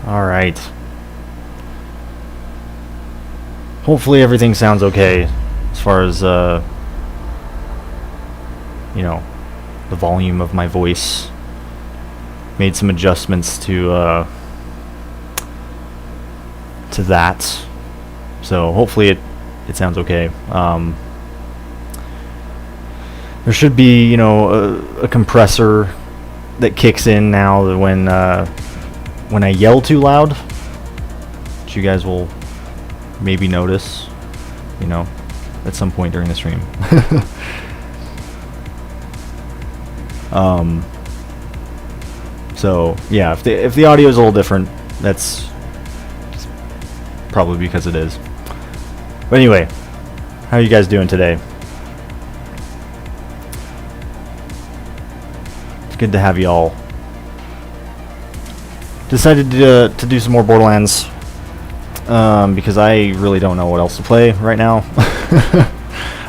Alright. Hopefully everything sounds okay as far as, you know, the volume of my voice. Made some adjustments to that. So hopefully it sounds okay. There should be, you know, a compressor that kicks in now when I yell too loud, which you guys will maybe notice, you know, at some point during the stream. So yeah, if the audio is a little different, that's probably because it is. But anyway, how are you guys doing today? It's good to have you all. Decided to do some more Borderlands because I really don't know what else to play right now.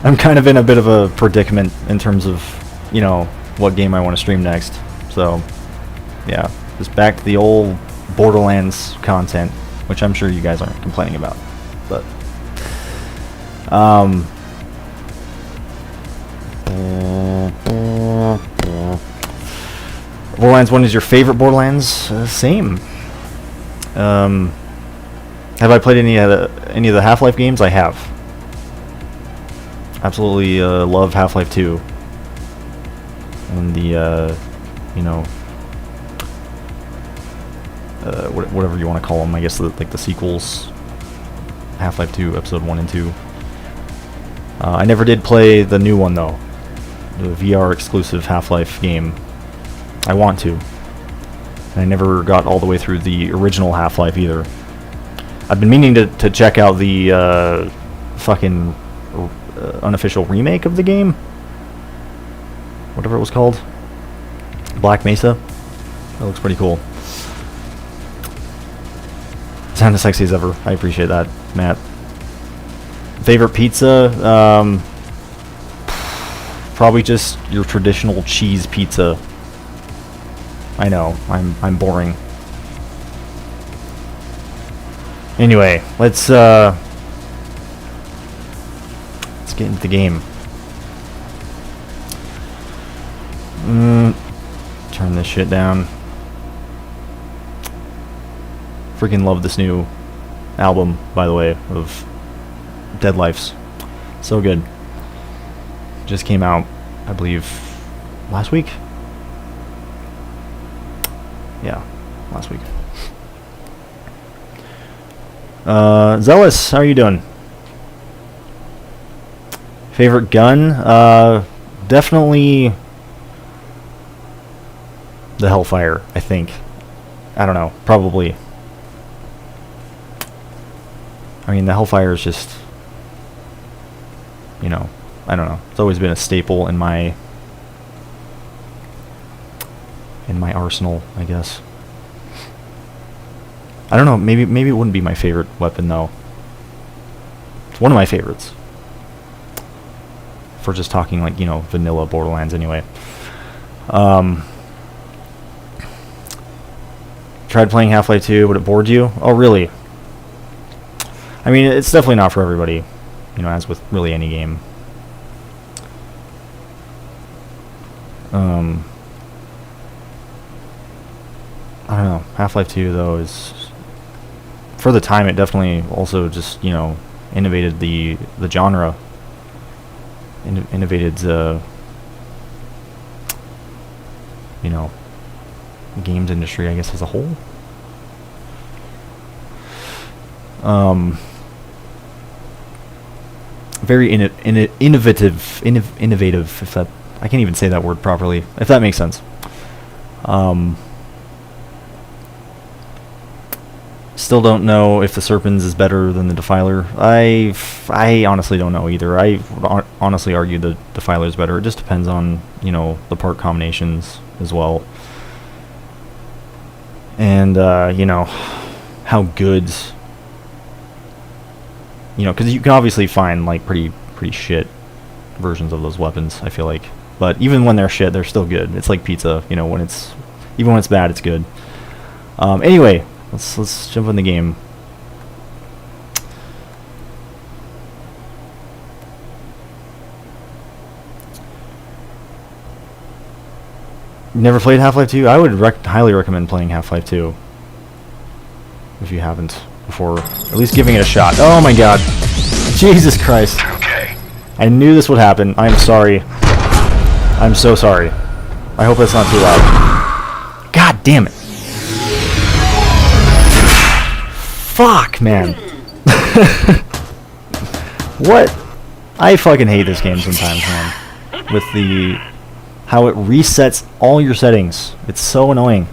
I'm kind of in a bit of a predicament in terms of, you know, what game I want to stream next. So yeah, just back to the old Borderlands content, which I'm sure you guys aren't complaining about. But Borderlands 1 is your favorite Borderlands? Same. Have I played any of the Half-Life games? I have. Absolutely love Half-Life 2. And the, you know, whatever you want to call them, I guess like the sequels. Half-Life 2, Episode 1 and 2. I never did play the new one though. The VR exclusive Half-Life game. I want to. And I never got all the way through the original Half-Life either. I've been meaning to check out the fucking unofficial remake of the game. Whatever it was called. Black Mesa. That looks pretty cool. Sound as sexy as ever. I appreciate that, Matt. Favorite pizza? Probably just your traditional cheese pizza. I know, I'm boring. Anyway, let's get into the game. Turn this shit down. Freaking love this new album, by the way, of Dead Life's. So good. Just came out, I believe, last week? Yeah, last week. Zealous, how are you doing? Favorite gun? Definitely the Hellfire, I think. I don't know, probably. I mean, the Hellfire is just, you know, I don't know. It's always been a staple in my arsenal, I guess. I don't know, maybe it wouldn't be my favorite weapon though. It's one of my favorites. For just talking like, you know, vanilla Borderlands anyway. Tried playing Half-Life 2, but it bored you? Oh, really? I mean, it's definitely not for everybody, you know, as with really any game. I don't know. Half-Life 2, though, is... For the time, it definitely also just, you know, innovated the genre. Innovated, you know, the games industry, I guess, as a whole. Very innovative, if that... I can't even say that word properly, if that makes sense. Still don't know if the Serpens is better than the Defiler. I honestly don't know either. I would honestly argue the Defiler is better. It just depends on, you know, the part combinations as well. And, you know, how good... You know, because you can obviously find, like, pretty shit versions of those weapons, I feel like. But even when they're shit, they're still good. It's like pizza, you know, even when it's bad, it's good. Anyway, Let's jump in the game. Never played Half-Life 2? I would highly recommend playing Half-Life 2 if you haven't before. At least giving it a shot. Oh my god. Jesus Christ. Okay. I knew this would happen. I'm sorry. I'm so sorry. I hope that's not too loud. God damn it. Fuck, man. What? I fucking hate this game sometimes, man. With the... how it resets all your settings. It's so annoying.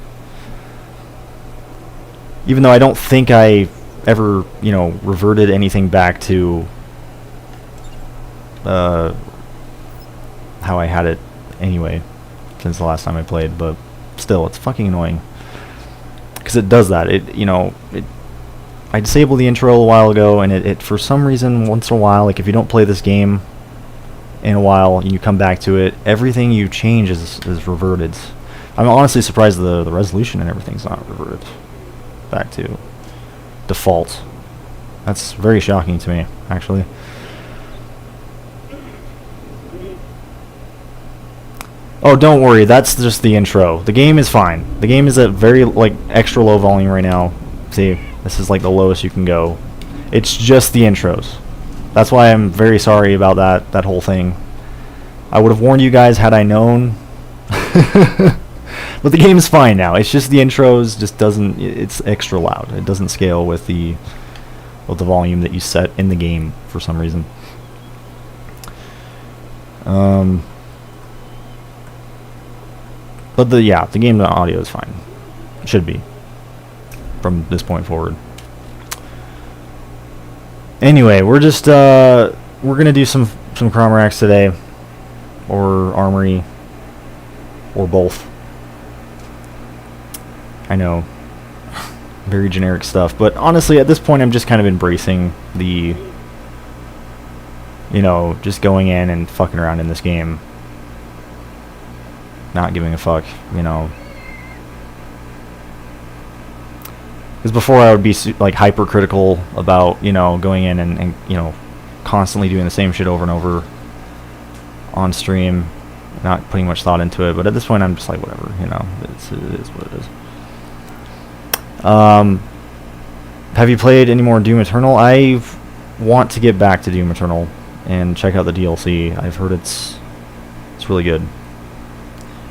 Even though I don't think I ever, you know, reverted anything back to how I had it anyway since the last time I played, but still, it's fucking annoying. Because it does that. It, you know, I disabled the intro a while ago, and it for some reason, once in a while, like if you don't play this game in a while and you come back to it, everything you change is reverted. I'm honestly surprised the resolution and everything's not reverted back to default. That's very shocking to me, actually. Oh, don't worry, that's just the intro. The game is fine. The game is at very, like, extra low volume right now. See, this is like the lowest you can go. It's just the intros. That's why I'm very sorry about that whole thing. I would have warned you guys had I known. But the game is fine now. It's just the intros just doesn't... it's extra loud. It doesn't scale with the volume that you set in the game for some reason. But the game audio is fine. It should be. From this point forward. Anyway, we're just we're gonna do some chrome racks today, or armory, or both. I know, very generic stuff, but honestly, at this point, I'm just kind of embracing the, you know, just going in and fucking around in this game, not giving a fuck, you know. Because before I would be like hypercritical about, you know, going in and you know, constantly doing the same shit over and over on stream, not putting much thought into it. But at this point, I'm just like, whatever, you know, it is what it is. Have you played any more Doom Eternal? I want to get back to Doom Eternal and check out the DLC. I've heard it's really good.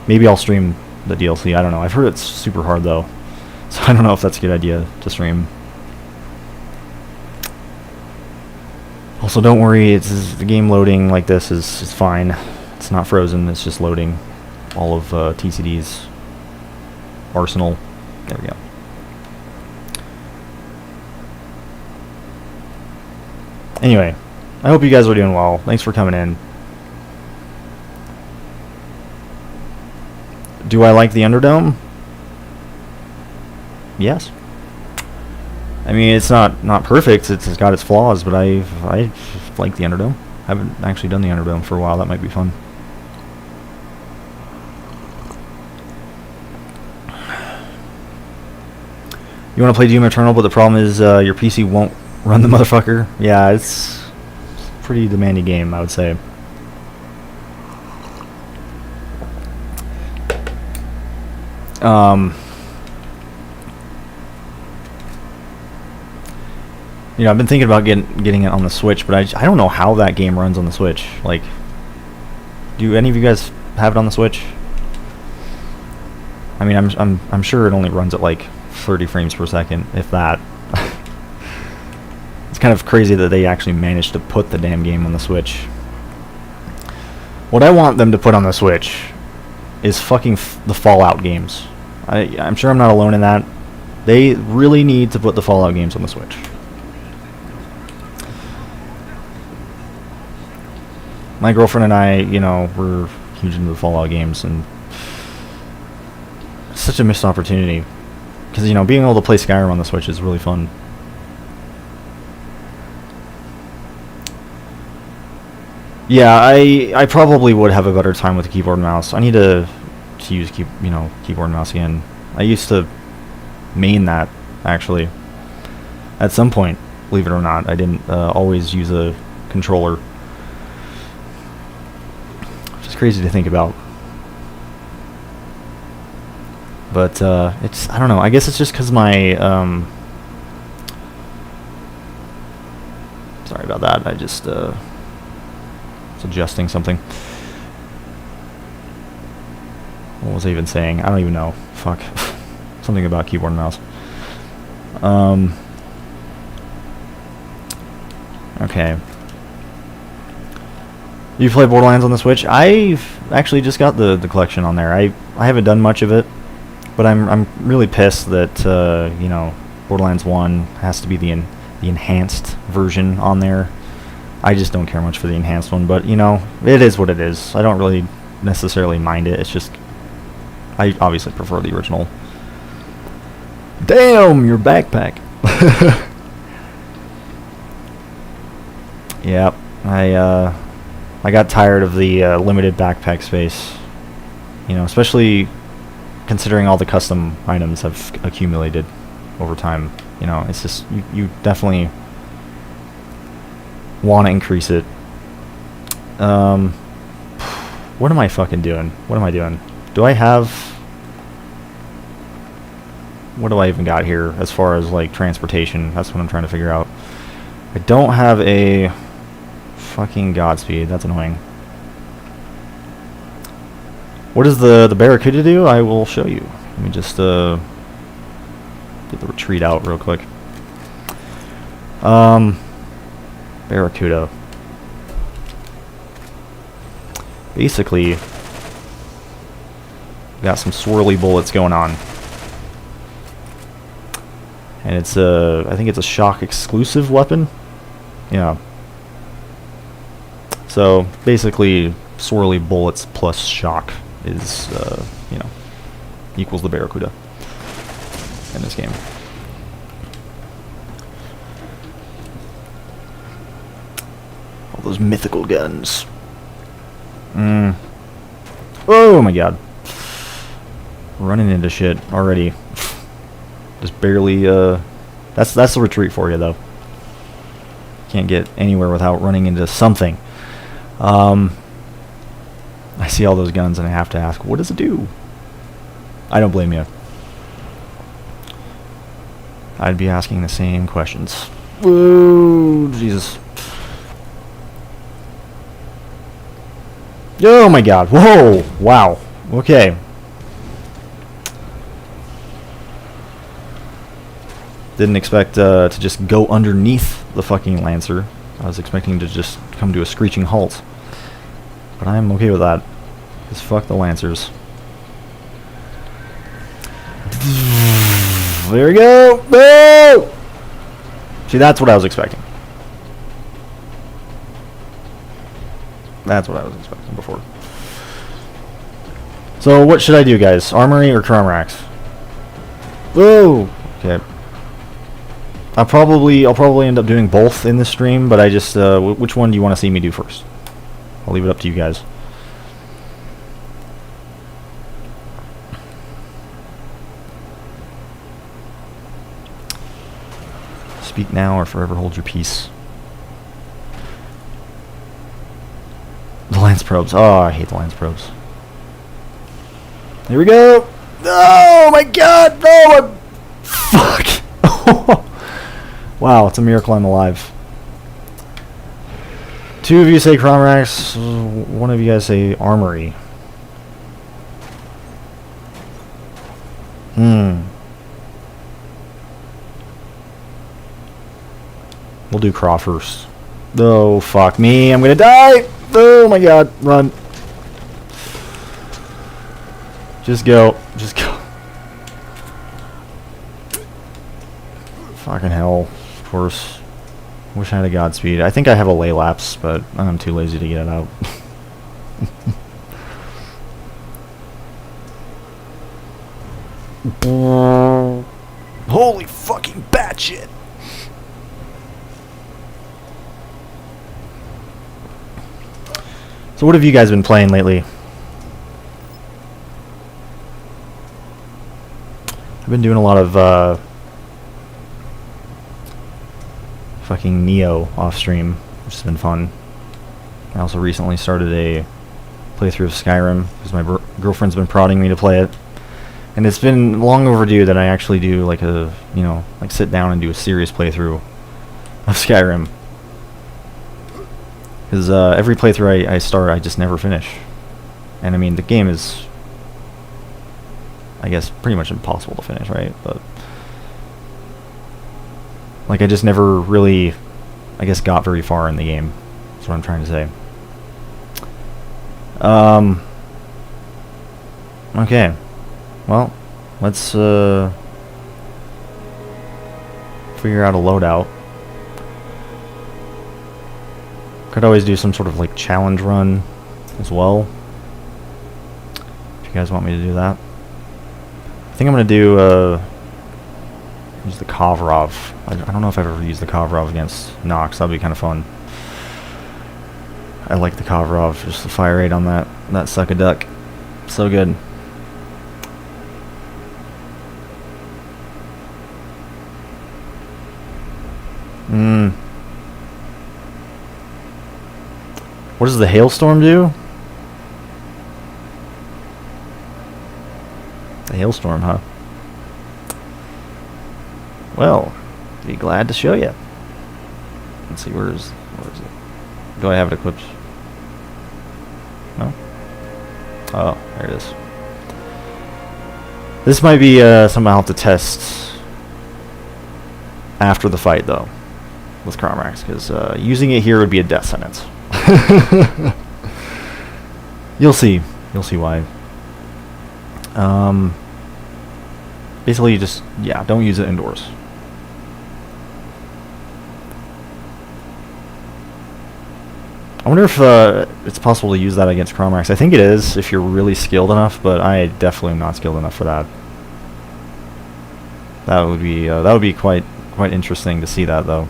Maybe I'll stream the DLC. I don't know. I've heard it's super hard though. So I don't know if that's a good idea to stream. Also, don't worry, the game loading like this is fine. It's not frozen, it's just loading all of TCD's arsenal. There we go. Anyway, I hope you guys are doing well. Thanks for coming in. Do I like the Underdome? Yes. I mean, it's not perfect. It's got its flaws, but I like the Underdome. I haven't actually done the Underdome for a while. That might be fun. You want to play Doom Eternal, but the problem is your PC won't run the motherfucker. Yeah, it's a pretty demanding game, I would say. You know, I've been thinking about getting it on the Switch, but I don't know how that game runs on the Switch. Like, do any of you guys have it on the Switch? I mean, I'm sure it only runs at like 30 frames per second, if that. It's kind of crazy that they actually managed to put the damn game on the Switch. What I want them to put on the Switch is fucking the Fallout games. I'm sure I'm not alone in that. They really need to put the Fallout games on the Switch. My girlfriend and I, you know, we're huge into the Fallout games, and it's such a missed opportunity. Because, you know, being able to play Skyrim on the Switch is really fun. Yeah, I probably would have a better time with the keyboard and mouse. I need to use keyboard and mouse again. I used to main that actually. At some point, believe it or not, I didn't always use a controller. Which is crazy to think about. But it's, I don't know, I guess it's just because my, sorry about that, I just, was adjusting something. What was I even saying? I don't even know. Fuck. Something about keyboard and mouse. Okay. You play Borderlands on the Switch? I've actually just got the collection on there. I haven't done much of it, but I'm really pissed that you know, Borderlands 1 has to be the enhanced version on there. I just don't care much for the enhanced one, but you know, it is what it is. I don't really necessarily mind it. It's just I obviously prefer the original. Damn, your backpack. Yep, I got tired of the limited backpack space. You know, especially considering all the custom items have accumulated over time. You know, it's just you definitely want to increase it. What am I fucking doing? What am I doing? Do I have... What do I even got here as far as like transportation? That's what I'm trying to figure out. I don't have a fucking Godspeed. That's annoying. What does the Barracuda do? I will show you. Let me just get the retreat out real quick. Barracuda. Basically, got some swirly bullets going on. And it's I think it's a shock exclusive weapon. Yeah. So basically, swirly bullets plus shock is, you know, equals the Barracuda in this game. All those mythical guns. Oh my god. Running into shit already. Just barely, that's the retreat for you, though. Can't get anywhere without running into something. I see all those guns and I have to ask, what does it do? I don't blame you. I'd be asking the same questions. Whoa, Jesus. Oh my god, whoa, wow, okay. Didn't expect to just go underneath the fucking Lancer. I was expecting to just come to a screeching halt. But I'm okay with that. Just fuck the Lancers. There we go! Boo! See, that's what I was expecting. That's what I was expecting before. So what should I do, guys? Armory or Cromrax? Whoa! Okay. I'll probably end up doing both in this stream, but I just which one do you want to see me do first? I'll leave it up to you guys. Speak now or forever hold your peace. The lance probes. Oh, I hate the lance probes. Here we go. Oh my god! No! Fuck! Wow, it's a miracle I'm alive. Two of you say Cromrax, one of you guys say Armory. We'll do Craw first. Oh, fuck me, I'm gonna die! Oh my god, run. Just go, just go. Fucking hell. Of course. Wish I had a Godspeed. I think I have a lay lapse, but I'm too lazy to get it out. Holy fucking batshit! So what have you guys been playing lately? I've been doing a lot of fucking Neo off stream, which has been fun. I also recently started a playthrough of Skyrim because my girlfriend's been prodding me to play it, and it's been long overdue that I actually do like a, you know, like sit down and do a serious playthrough of Skyrim. Because every playthrough I start, I just never finish. And I mean, the game is, I guess, pretty much impossible to finish, right? But like, I just never really, I guess, got very far in the game. That's what I'm trying to say. Okay. Well, let's figure out a loadout. Could always do some sort of like challenge run as well, if you guys want me to do that. I think I'm gonna do use the Kovrov. I don't know if I've ever used the Kovrov against Nox. That'd be kind of fun. I like the Kovrov, just the fire rate on that suck-a-duck. So good. What does the hailstorm do? The hailstorm, huh? Well, be glad to show you. Let's see, where is it? Do I have it equipped? No? Oh, there it is. This might be something I'll have to test after the fight, though, with Cromrax, because using it here would be a death sentence. You'll see why. Basically, just, yeah, don't use it indoors. I wonder if it's possible to use that against Cromrax. I think it is if you're really skilled enough, but I definitely am not skilled enough for that. That would be quite interesting to see that, though.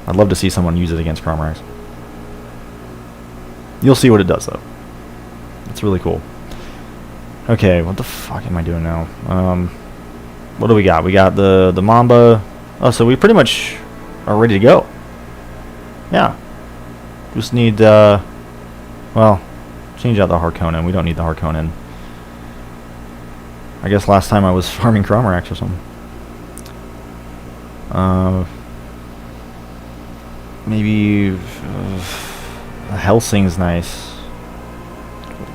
I'd love to see someone use it against Cromrax. You'll see what it does, though. It's really cool. Okay, what the fuck am I doing now? What do we got? We got the Mamba. Oh, so we pretty much are ready to go. Yeah. Just need, well, change out the Harkonnen. We don't need the Harkonnen. I guess last time I was farming Cromrax or something. Maybe Helsing's nice.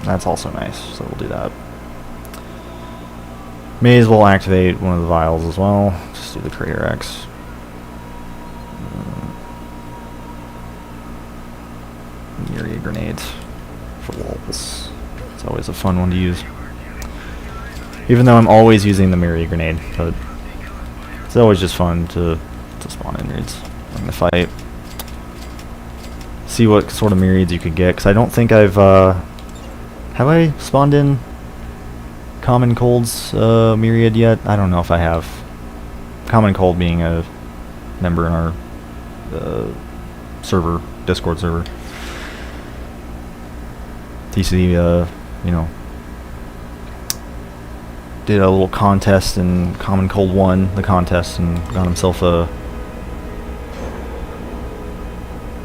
That's also nice, so we'll do that. May as well activate one of the vials as well. Just do the Crater X. Myriad grenade for lulz. It's always a fun one to use. Even though I'm always using the Myriad grenade, but it's always just fun to spawn in myriads in the fight. See what sort of myriads you could get, because I don't think I've have I spawned in Common Cold's myriad yet? I don't know if I have. Common Cold being a member in our server, Discord server. TC, you know, did a little contest, and Common Cold won the contest and got himself a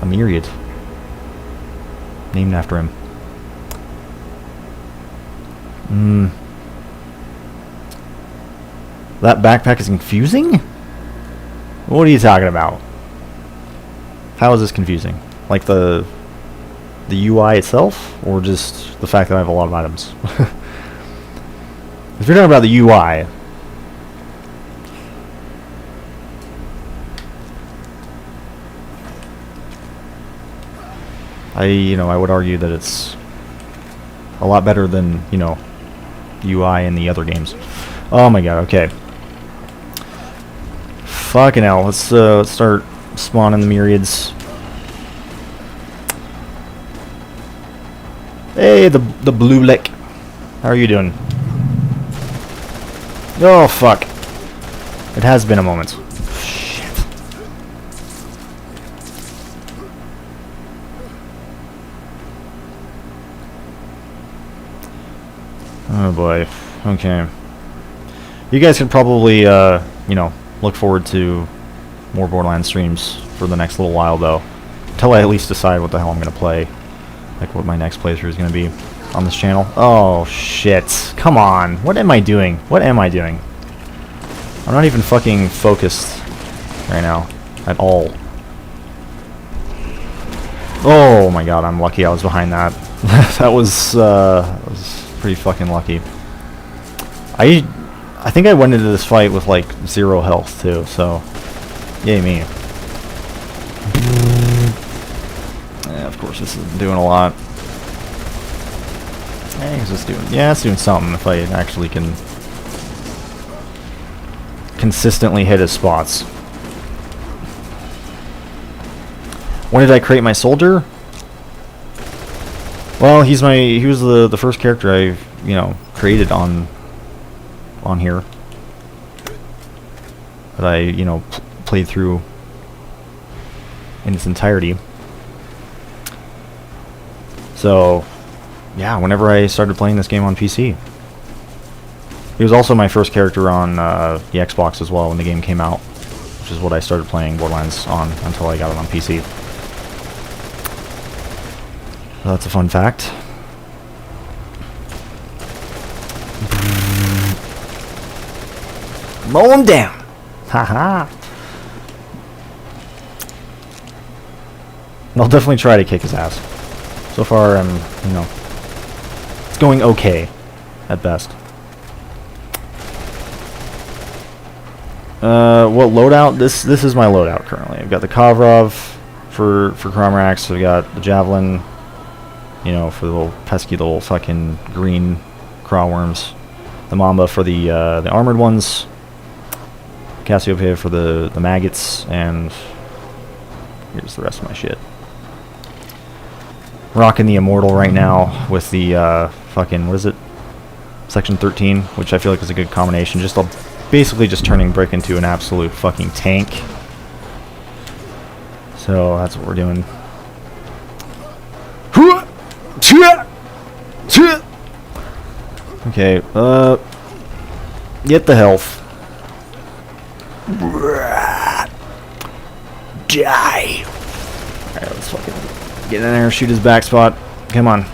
myriad named after him. That backpack is confusing? What are you talking about? How is this confusing? Like the UI itself, or just the fact that I have a lot of items? If you're talking about the UI, I would argue that it's a lot better than, UI in the other games. Oh my god, okay. Fucking hell, let's start spawning the myriads. Hey, the blue lick. How are you doing? Oh fuck. It has been a moment. Shit. Oh boy. Okay. You guys could probably, look forward to more Borderlands streams for the next little while, though. Until I at least decide what the hell I'm going to play. Like, what my next playthrough is going to be on this channel. Oh, shit. Come on. What am I doing? What am I doing? I'm not even fucking focused right now. At all. Oh my god, I'm lucky I was behind that. That was pretty fucking lucky. I think I went into this fight with like 0 health too, so yay me. Yeah, of course this is doing a lot. It's doing something if I actually can consistently hit his spots. When did I create my soldier? Well, he was the first character I, created on here. That I, played through in its entirety. So, yeah, whenever I started playing this game on PC. He was also my first character on the Xbox as well when the game came out, which is what I started playing Borderlands on until I got it on PC. So that's a fun fact. Mow him down! Haha! I'll definitely try to kick his ass. So far, I'm, it's going okay, at best. What loadout? This is my loadout currently. I've got the Kovrov for Cromrax. I've got the Javelin, for the little pesky little fucking green craw worms. The Mamba for the armored ones. Cassiopeia for the maggots, and here's the rest of my shit. Rocking the Immortal right now with the fucking, what is it? Section 13, which I feel like is a good combination. Basically just turning Brick into an absolute fucking tank. So that's what we're doing. Okay, get the health. Die! Alright, let's fucking get in there, shoot his back spot. Come on.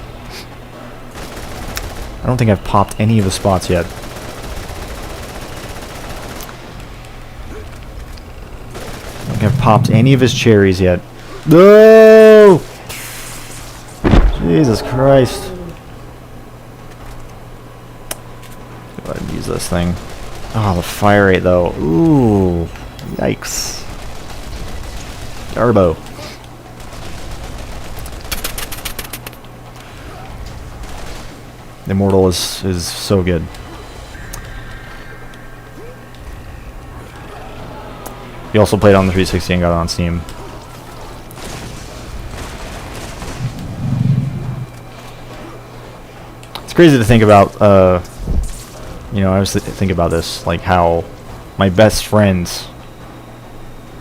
I don't think I've popped any of the spots yet. I don't think I've popped any of his cherries yet. No! Jesus Christ. Go ahead and use this thing. Oh, the fire rate though. Ooh. Yikes. Turbo. The Immortal is so good. He also played on the 360 and got it on Steam. It's crazy to think about, I was thinking about this, like how my best friends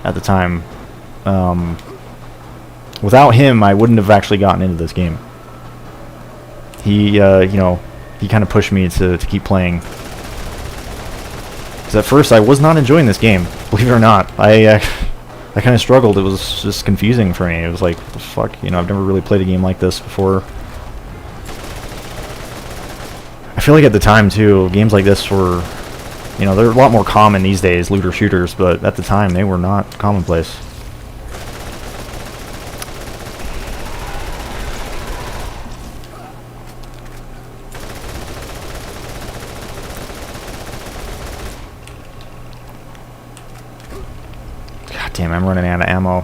at the time, without him, I wouldn't have actually gotten into this game. He, he kind of pushed me to keep playing. Because at first I was not enjoying this game, believe it or not. I kind of struggled. It was just confusing for me. It was like, what the fuck? I've never really played a game like this before. I feel like at the time, too, games like this were, they're a lot more common these days, looter shooters, but at the time they were not commonplace. God damn, I'm running out of ammo.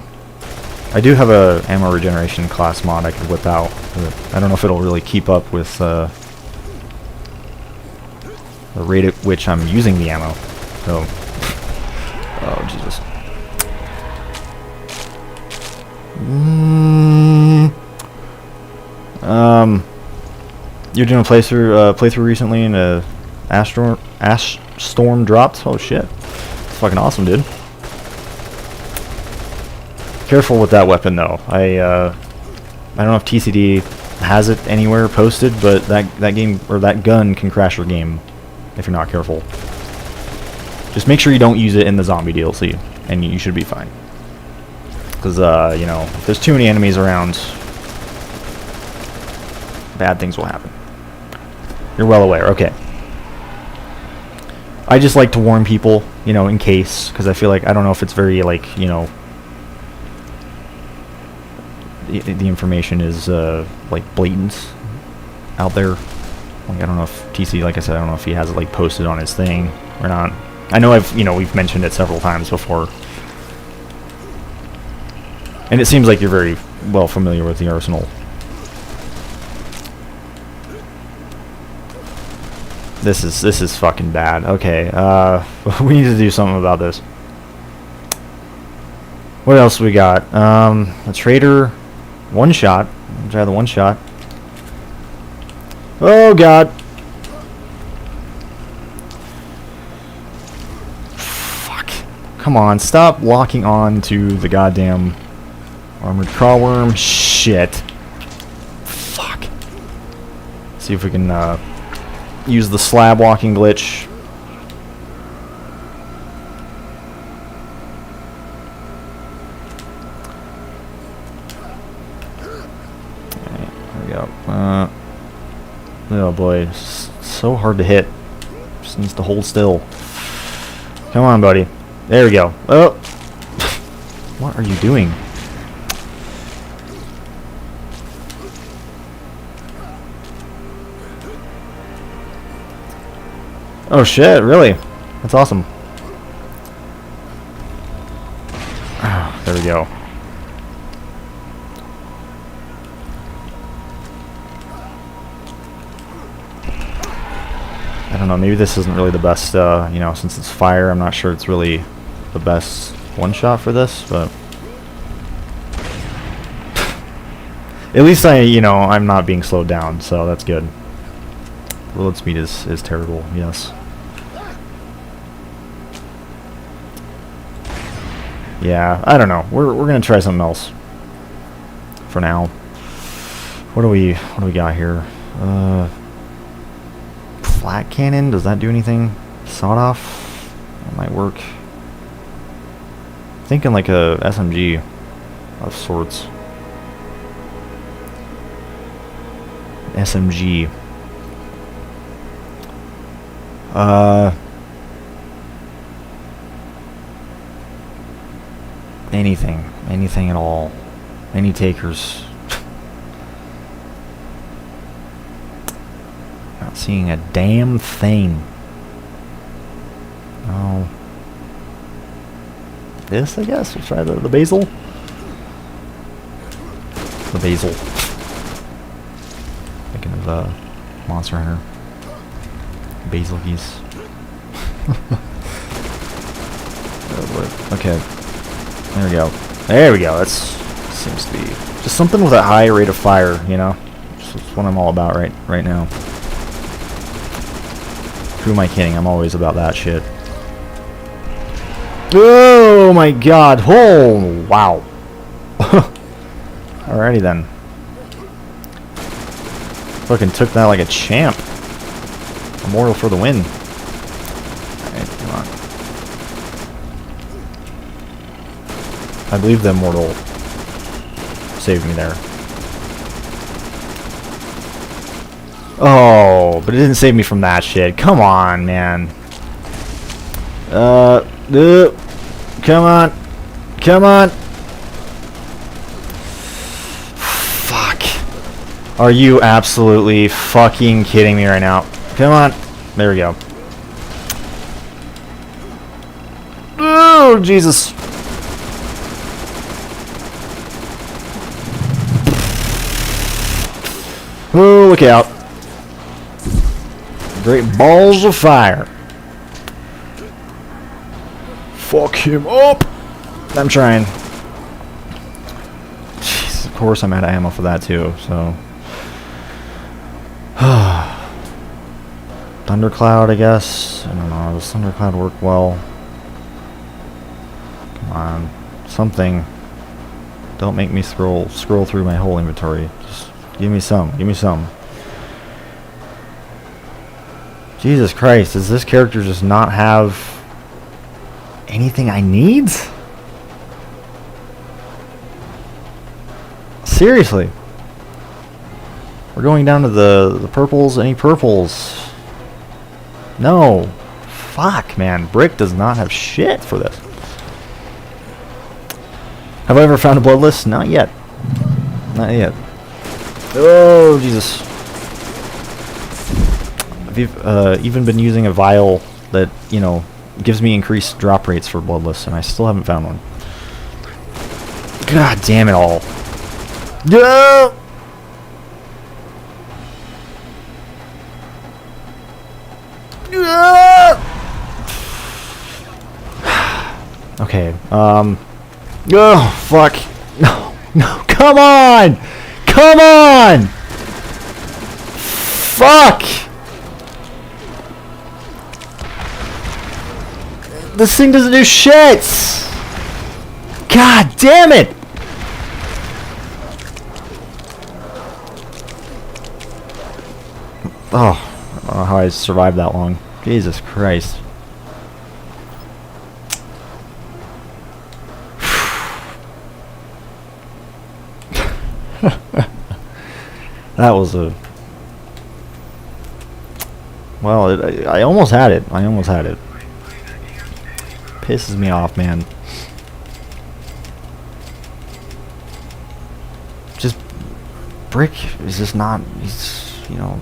I do have a ammo regeneration class mod I could whip out, but I don't know if it'll really keep up with the rate at which I'm using the ammo. So, oh Jesus. You're doing a playthrough recently, and Ash Storm dropped. Oh shit, it's fucking awesome, dude. Careful with that weapon though. I don't know if TCD has it anywhere posted, but that game or that gun can crash your game if you're not careful. Just make sure you don't use it in the zombie DLC, and you should be fine. Because, you know, if there's too many enemies around, bad things will happen. You're well aware, okay. I just like to warn people, you know, in case, because I feel like, I don't know if it's very, like, you know, the information is, like, blatant out there. Like, I don't know if TC, like I said, I don't know if he has it, like, posted on his thing or not. I know we've mentioned it several times before. And it seems like you're very well familiar with the arsenal. This is fucking bad. Okay, we need to do something about this. What else we got? A trader, one shot. Try the one shot. Oh god. Fuck. Come on, stop locking on to the goddamn armored crawworm. Shit. Fuck. See if we can use the slab walking glitch. Alright, there we go. Oh boy, it's so hard to hit. Just needs to hold still. Come on, buddy. There we go. Oh! What are you doing? Oh shit, really? That's awesome. Oh, there we go. I don't know, maybe this isn't really the best, you know, since it's fire, I'm not sure it's really the best one-shot for this, but... At least I'm not being slowed down, so that's good. Reload speed is terrible, yes. Yeah, I don't know. We're gonna try something else for now. What do we got here? Flat cannon, does that do anything? Sawed off? That might work. Thinking like a SMG of sorts. SMG. Anything at all. Any takers. Not seeing a damn thing. Oh. This, I guess. We'll try the basil. The basil. Thinking of Monster Hunter. Basil geese. Oh boy. Okay. There we go. There we go. That seems to be just something with a high rate of fire, you know? That's what I'm all about right now. Who am I kidding? I'm always about that shit. Oh my god. Oh, wow. Alrighty then. Fucking took that like a champ. Immortal for the win. Alright, come on. I believe the immortal saved me there. Oh, but it didn't save me from that shit. Come on, man. Come on. Come on. Fuck. Are you absolutely fucking kidding me right now? Come on. There we go. Oh, Jesus. Oh, look out. Great balls of fire. Fuck him up. I'm trying. Jeez, of course I'm out of ammo for that too, so. Thundercloud, I guess. I don't know. Does Thundercloud work well? Come on. Something. Don't make me scroll through my whole inventory. Just give me some. Give me some. Jesus Christ, does this character just not have anything I need? Seriously. We're going down to the purples. Any purples? No. Fuck, man. Brick does not have shit for this. Have I ever found a bloodless? Not yet. Not yet. Oh, Jesus. I've even been using a vial that, you know, gives me increased drop rates for bloodless, and I still haven't found one. God damn it all. No! Okay, oh, fuck. No, no, come on! Come on! Fuck! This thing doesn't do shit! God damn it! Oh, I don't know how I survived that long. Jesus Christ. That was a... Well, I almost had it. I almost had it. Pisses me off, man. Just... Brick is just not... He's, you know...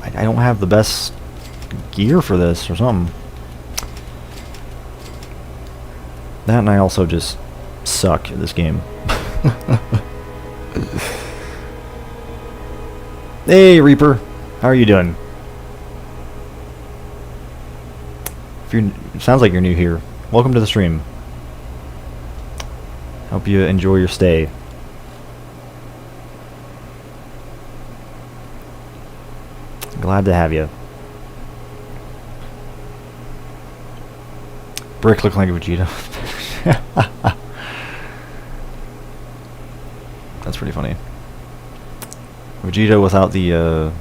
I don't have the best gear for this or something. That, and I also just suck at this game. Hey, Reaper. How are you doing? It sounds like you're new here. Welcome to the stream. Hope you enjoy your stay. Glad to have you. Brick looking like a Vegeta. That's pretty funny. Vegeta without the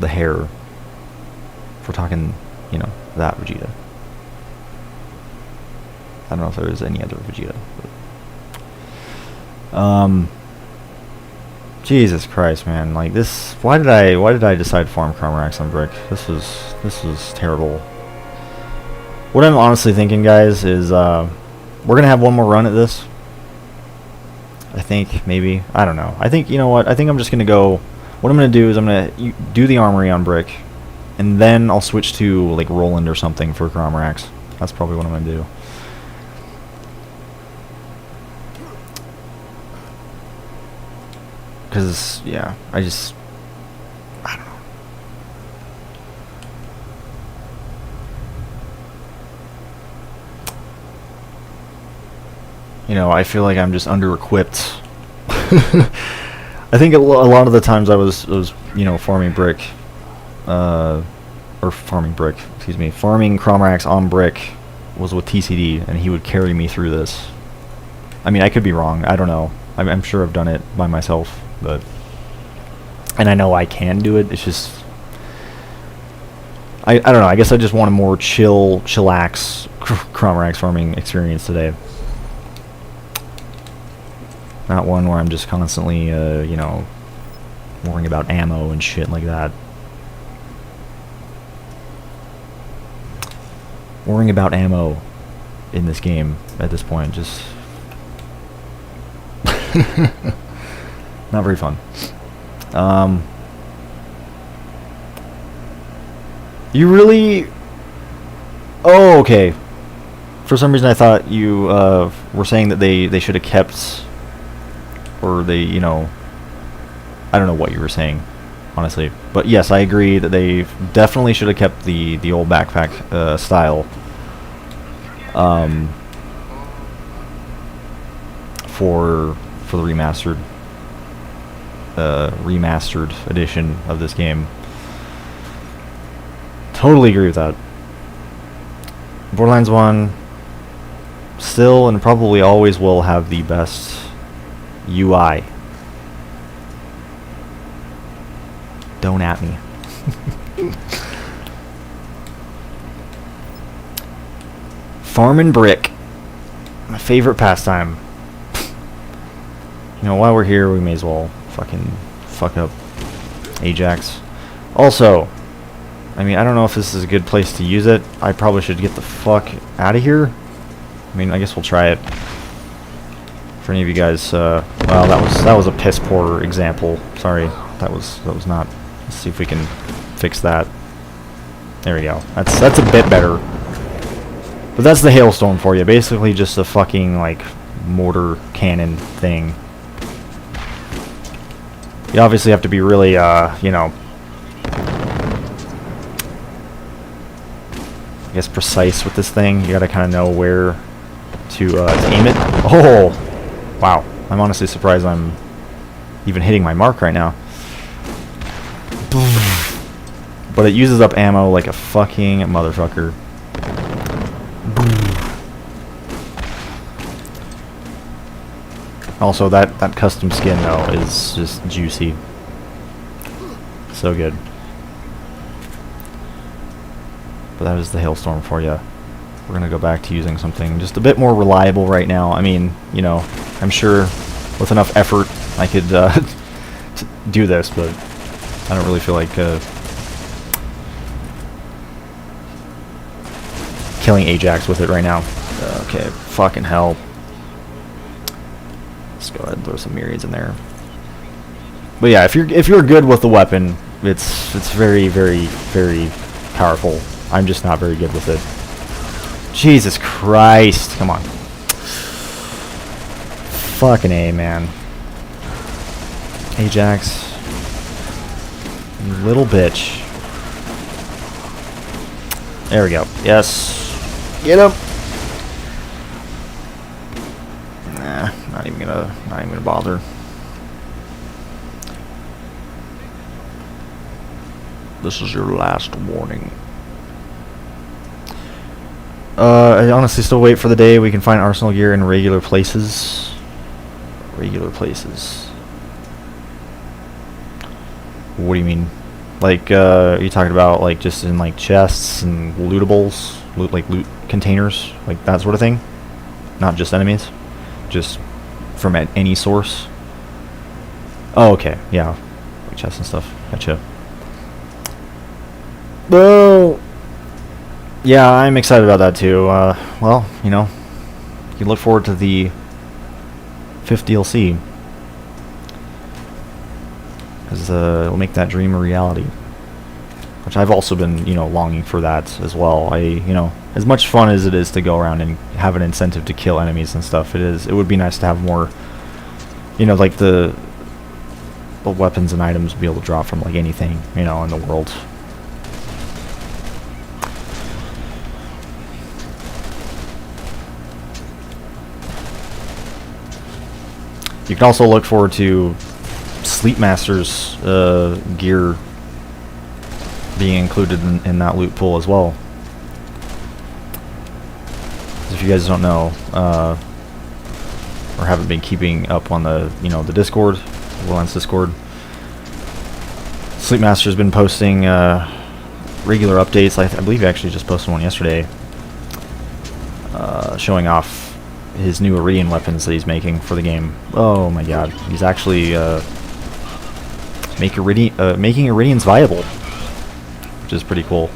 hair. If we're talking, you know, that Vegeta. I don't know if there is any other Vegeta. But, Jesus Christ, man! Like this. Why did I decide to farm Chromarax on Brick? This was terrible. What I'm honestly thinking, guys, is we're gonna have one more run at this. I think, maybe. I don't know. I think, you know what? I think I'm just gonna go... What I'm gonna do is I'm gonna do the armory on Brick, and then I'll switch to, like, Roland or something for Chromarax. That's probably what I'm gonna do. Because, yeah, I don't know. You know, I feel like I'm just under-equipped. I think a lot of the times I was you know, farming Brick, or farming Chromarax on Brick was with TCD, and he would carry me through this. I mean, I could be wrong. I don't know. I'm sure I've done it by myself, but... And I know I can do it, it's just... I don't know, I guess I just want a more chillax Chromarax farming experience today. Not one where I'm just constantly, you know, worrying about ammo and shit like that. Worrying about ammo in this game at this point, just... not very fun. You really... Oh, okay. For some reason I thought you were saying that they should have kept... Or they, you know... I don't know what you were saying, honestly. But yes, I agree that they definitely should have kept the old backpack style. For the remastered edition of this game. Totally agree with that. Borderlands 1 still and probably always will have the best UI. Don't at me. Farming brick. My favorite pastime. You know, while we're here, we may as well fucking fuck up Ajax. Also, I mean, I don't know if this is a good place to use it. I probably should get the fuck out of here. I mean, I guess we'll try it. For any of you guys, well, that was a piss poor example. Sorry, that was not. Let's see if we can fix that. There we go. That's a bit better. But that's the hailstorm for you. Basically, just a fucking like mortar cannon thing. You obviously have to be really, you know, I guess precise with this thing. You gotta kind of know where to aim it. Oh, wow! I'm honestly surprised I'm even hitting my mark right now. But it uses up ammo like a fucking motherfucker. Also, that custom skin though is just juicy. So good. But that is the hailstorm for you. We're gonna go back to using something just a bit more reliable right now. I mean, you know, I'm sure with enough effort I could do this, but I don't really feel like killing Ajax with it right now. Okay, fucking hell. Let's go ahead and throw some myriads in there. But yeah, if you're good with the weapon, it's very, very, very powerful. I'm just not very good with it. Jesus Christ. Come on. Fucking A, man. Ajax. You little bitch. There we go. Yes. Get him. Nah, not even gonna bother. This is your last warning. I honestly still wait for the day we can find arsenal gear in regular places. Regular places. What do you mean? Like, are you talking about like just in like chests and lootables, loot containers, like that sort of thing? Not just enemies, just from any source. Oh, okay, yeah, like chests and stuff. Gotcha. Oh. Yeah, I'm excited about that too. Well, you know, you look forward to the 5th DLC, because it'll make that dream a reality. Which I've also been, you know, longing for that as well. You know, as much fun as it is to go around and have an incentive to kill enemies and stuff, it would be nice to have more, you know, like the weapons and items be able to drop from like anything, you know, in the world. You can also look forward to Sleepmaster's gear being included in that loot pool as well. If you guys don't know, or haven't been keeping up on the, you know, the Discord, Borderlands Discord, Sleepmaster's been posting regular updates. I believe he actually just posted one yesterday, showing off his new Iridian weapons that he's making for the game. Oh my god, he's actually making Iridians viable, which is pretty cool.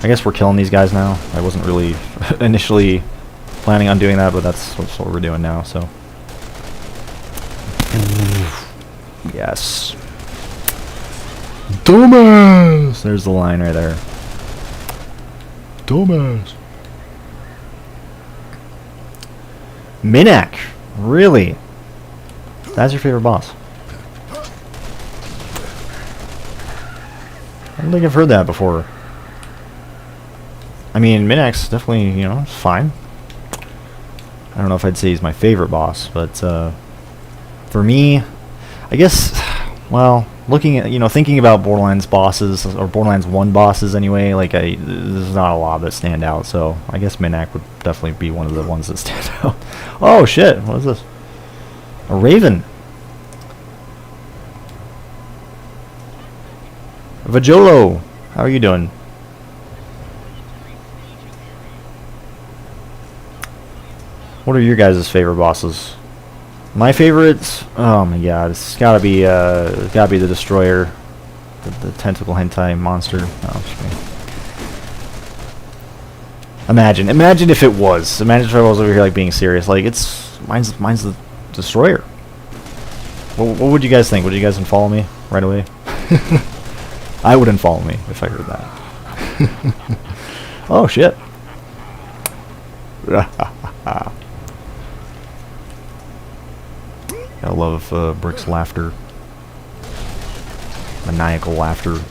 I guess we're killing these guys now. I wasn't really initially planning on doing that, but that's what we're doing now, so. Yes. Dumbass! There's the line right there. Dumbass. Minak, really? That's your favorite boss? I don't think I've heard that before. I mean, Minak's definitely, you know, fine. I don't know if I'd say he's my favorite boss, but for me, I guess, well, looking at, you know, thinking about Borderlands bosses, or Borderlands 1 bosses anyway, like, there's not a lot that stand out, so I guess Minak would definitely be one of the ones that stand out. Oh shit, what is this? A raven. Vajolo, how are you doing? What are your guys' favorite bosses? My favorites? Oh my god, it's gotta be the Destroyer. The tentacle hentai monster. Oh, just kidding. Imagine if it was. Imagine if I was over here like being serious. Like mine's the Destroyer. What would you guys think? Would you guys unfollow me right away? I would unfollow me if I heard that. Oh shit. I love Brick's laughter. Maniacal laughter.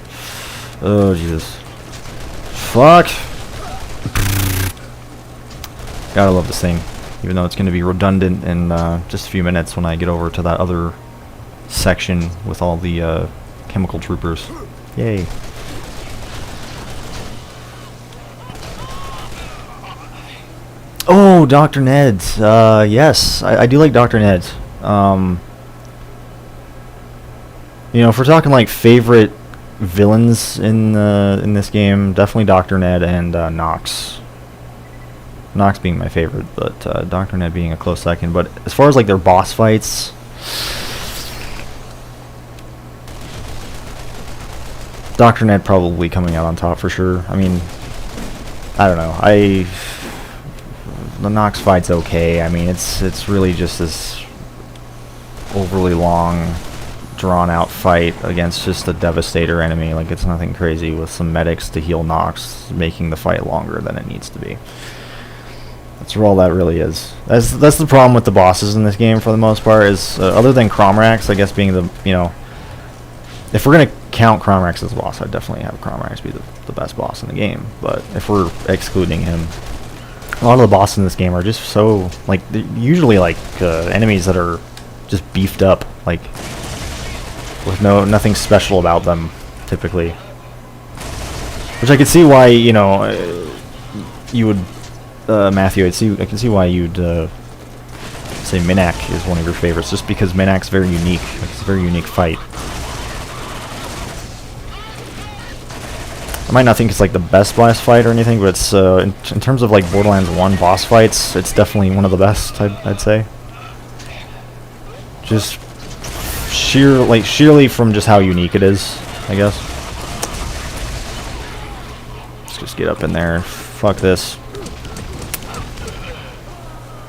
Oh Jesus. Fuck. Gotta love this thing. Even though it's going to be redundant in just a few minutes when I get over to that other section with all the chemical troopers. Yay. Oh, Dr. Ned's. Yes, I do like Dr. Ned's. You know, if we're talking like favorite villains in this game, definitely Dr. Ned and Nox. Nox being my favorite, but Dr. Ned being a close second. But as far as like their boss fights, Dr. Ned probably coming out on top for sure. I mean, I don't know. The Nox fight's okay. I mean, it's really just this overly long, drawn-out fight against just a Devastator enemy. Like, it's nothing crazy with some medics to heal Nox, making the fight longer than it needs to be. That's all that really is. That's the problem with the bosses in this game for the most part. Is other than Cromrax, I guess being the if we're gonna count Cromrax as a boss, I'd definitely have Cromrax be the best boss in the game. But if we're excluding him, a lot of the bosses in this game are just so like usually like enemies that are just beefed up, like with nothing special about them typically. Which I could see why you would. Matthew, I can see why you'd say Minak is one of your favorites, just because Minak's very unique. Like, it's a very unique fight. I might not think it's like the best boss fight or anything, but it's in terms of like Borderlands 1 boss fights, it's definitely one of the best. I'd say. Just sheerly from just how unique it is, I guess. Let's just get up in there. Fuck this.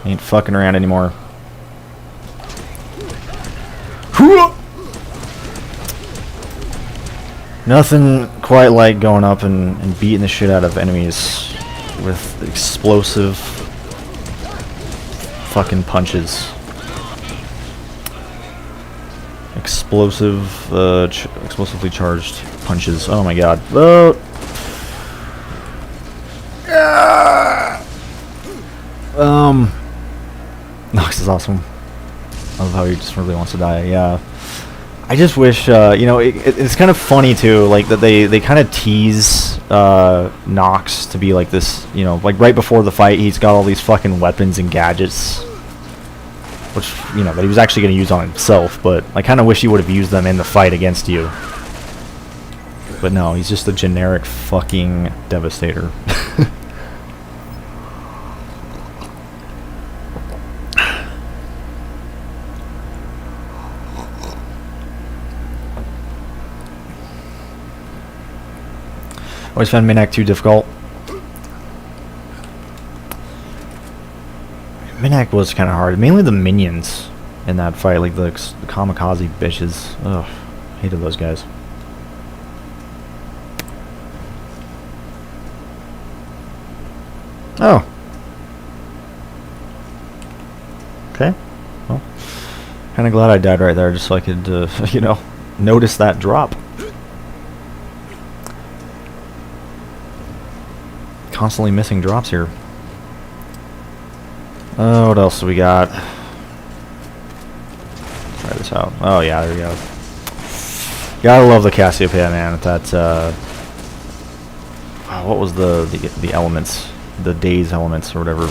Ain't fucking around anymore. Nothing quite like going up and beating the shit out of enemies with explosive fucking punches. Explosively charged punches. Oh my god. Oh. Nox is awesome. I love how he just really wants to die. Yeah. I just wish, it's kind of funny too, like that they kind of tease Nox to be like this, like right before the fight, he's got all these fucking weapons and gadgets, which that he was actually going to use on himself. But I kind of wish he would have used them in the fight against you. But no, he's just a generic fucking Devastator. Always found Minak too difficult. Minak was kind of hard. Mainly the minions in that fight, like the kamikaze bitches. Ugh, hated those guys. Oh. Okay. Well, kind of glad I died right there, just so I could, notice that drop. Constantly missing drops here. What else do we got? Try this out. Oh yeah, there we go. Gotta love the Cassiopeia, man. That what was the elements? The daze elements or whatever.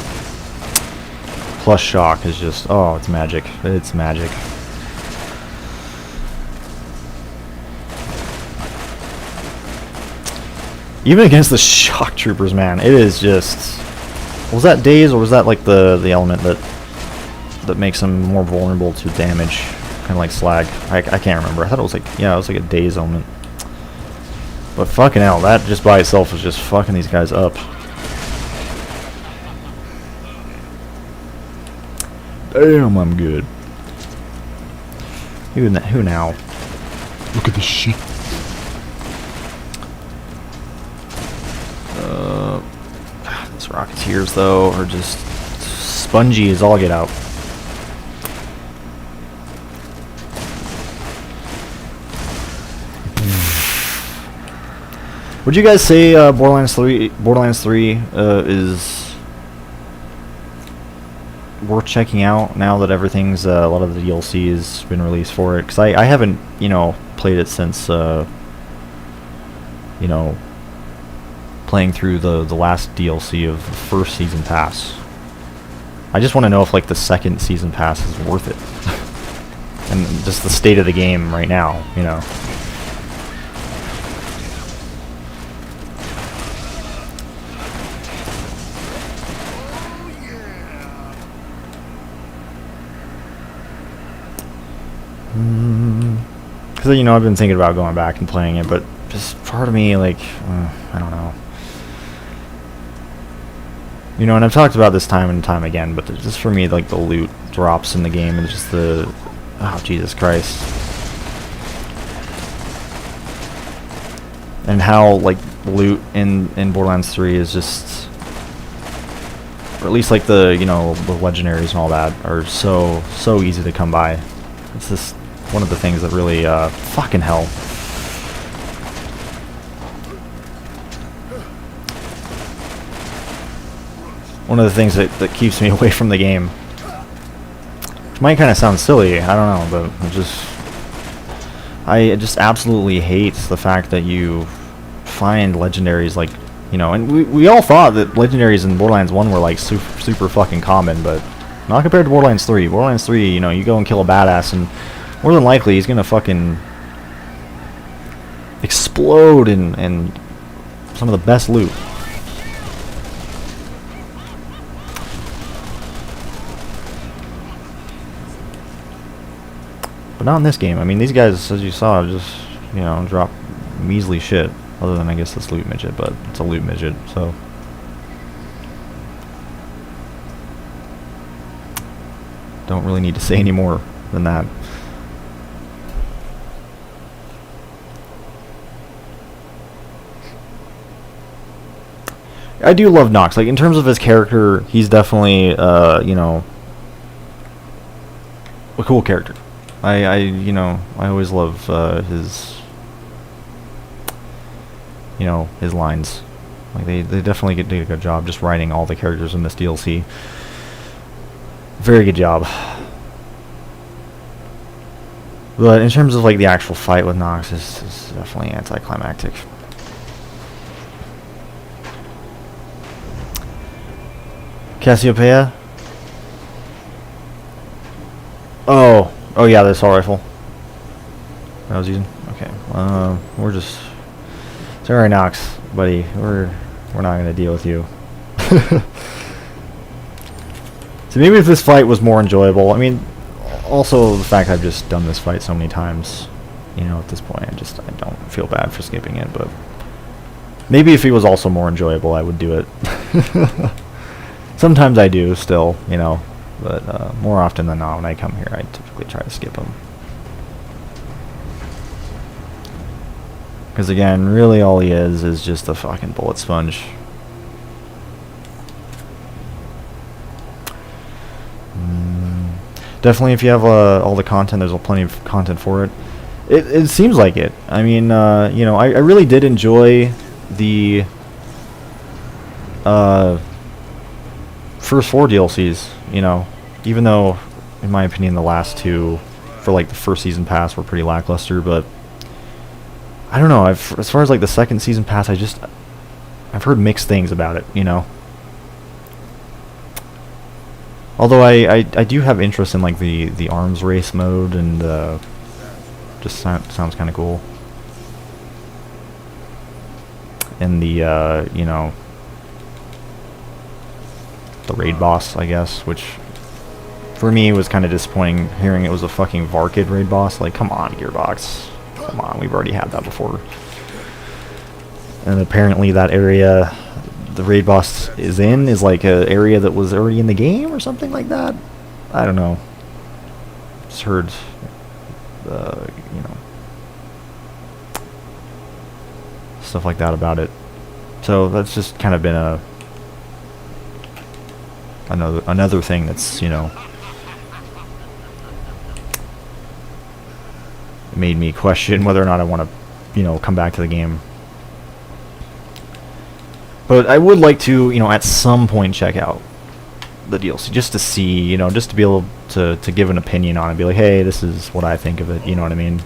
Plus shock is just it's magic. It's magic. Even against the shock troopers, man, it is just Was that daze, or was that like the element that makes them more vulnerable to damage, kind of like slag? I can't remember. I thought it was like, yeah, it was like a daze element. But fucking hell, that just by itself was just fucking these guys up. Damn, I'm good. Who now? Look at this shit. These Rocketeers, though, are just spongy as all get out. Would you guys say Borderlands 3 is worth checking out now that everything's a lot of the DLC has been released for it? Because I haven't, you know, played it since you know, playing through the last DLC of the first season pass. I just want to know if like the second season pass is worth it. And just the state of the game right now, you know. Because, you know, I've been thinking about going back and playing it, but just part of me, like, I don't know. You know, and I've talked about this time and time again, but just for me, like, the loot drops in the game and just the... Oh, Jesus Christ. And how, like, loot in Borderlands 3 is just... Or at least, like, the, you know, the legendaries and all that are so easy to come by. It's just one of the things that really, fucking hell. One of the things that keeps me away from the game. Which might kind of sound silly, I don't know, but I just absolutely hate the fact that you find legendaries, like, you know, and we all thought that legendaries in Borderlands 1 were like super fucking common, but not compared to Borderlands 3. Borderlands 3, you know, you go and kill a badass and more than likely he's gonna fucking explode in some of the best loot. But not in this game. I mean, these guys, as you saw, just, you know, drop measly shit. Other than, I guess, this loot midget, but it's a loot midget, so. Don't really need to say any more than that. I do love Nox. Like, in terms of his character, he's definitely, you know, a cool character. You know, I always love his, you know, his dlines. Like, they definitely did a good job just writing all the characters in this DLC. Very good job. But in terms of, like, the actual fight with Nox, is definitely anticlimactic. Cassiopeia? Oh yeah, the assault rifle I was using. Okay, we're just... Sorry, Nox, buddy. We're not gonna deal with you. So maybe if this fight was more enjoyable. I mean, also the fact I've just done this fight so many times. You know, at this point, I don't feel bad for skipping it. But maybe if it was also more enjoyable, I would do it. Sometimes I do still, you know, but more often than not when I come here I typically try to skip them. Because again, really all he is just a fucking bullet sponge. Definitely if you have all the content, there's plenty of content for it. It seems like it. I mean, you know, I really did enjoy the first 4 DLCs, you know, even though, in my opinion, the last 2, for like the first season pass, were pretty lackluster, but I don't know, as far as like the second season pass, I've heard mixed things about it, you know. Although I do have interest in like the arms race mode, and just sounds kind of cool. And the you know, the raid boss, I guess, which for me was kind of disappointing hearing it was a fucking Varkid raid boss. Like, come on, Gearbox. Come on, we've already had that before. And apparently that area the raid boss is like a area that was already in the game or something like that. I don't know. Just heard, you know, stuff like that about it. So that's just kind of been another thing that's, you know, made me question whether or not I want to, you know, come back to the game. But I would like to, you know, at some point check out the DLC just to see, you know, just to be able to give an opinion on it, be like, hey, this is what I think of it, you know what I mean?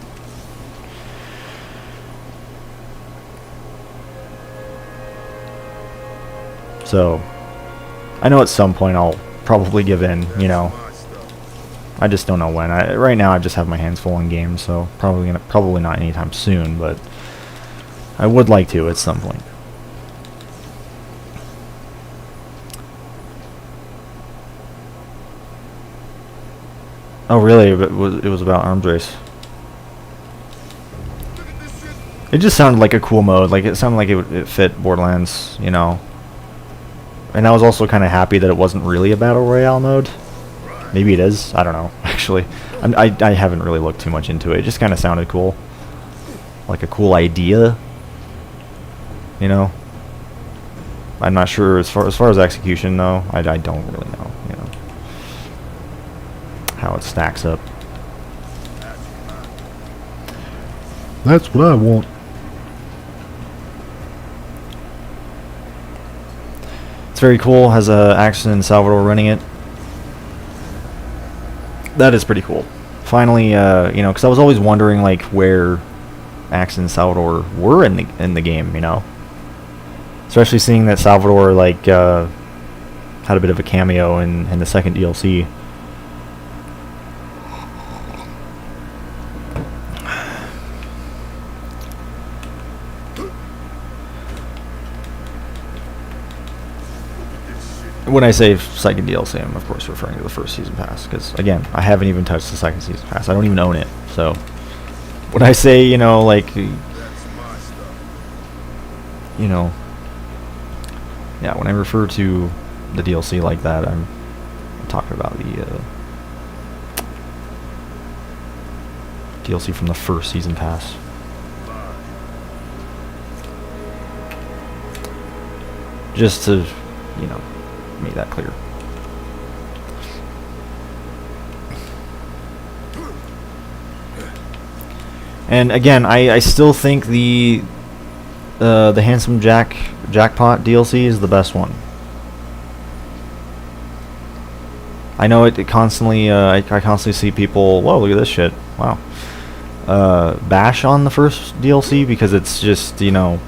So, I know at some point I'll probably give in, you know. I just don't know when. Right now I just have my hands full on games, so probably not anytime soon, but I would like to at some point. Oh really? It was about arms race. It just sounded like a cool mode. Like, it sounded like it fit Borderlands, you know. And I was also kind of happy that it wasn't really a battle royale mode. Maybe it is. I don't know. Actually, I haven't really looked too much into it. It just kind of sounded cool, like a cool idea. You know. I'm not sure as far as execution though. I don't really know. You know. How it stacks up. That's what I want. It's very cool. Has Axon and Salvador running it. That is pretty cool. Finally, you know, because I was always wondering like where Axon and Salvador were in the game. You know, especially seeing that Salvador like had a bit of a cameo in the second DLC. When I say second DLC, I'm of course referring to the first season pass, because again, I haven't even touched the second season pass. I don't even own it. So when I say, you know, like, you know, yeah, when I refer to the DLC like that, I'm talking about the DLC from the first season pass. Just to, you know, make that clear. And again, I still think the Handsome Jackpot DLC is the best one. I know it constantly. I constantly see people. Whoa! Look at this shit. Wow. Bash on the first DLC because it's just, you know,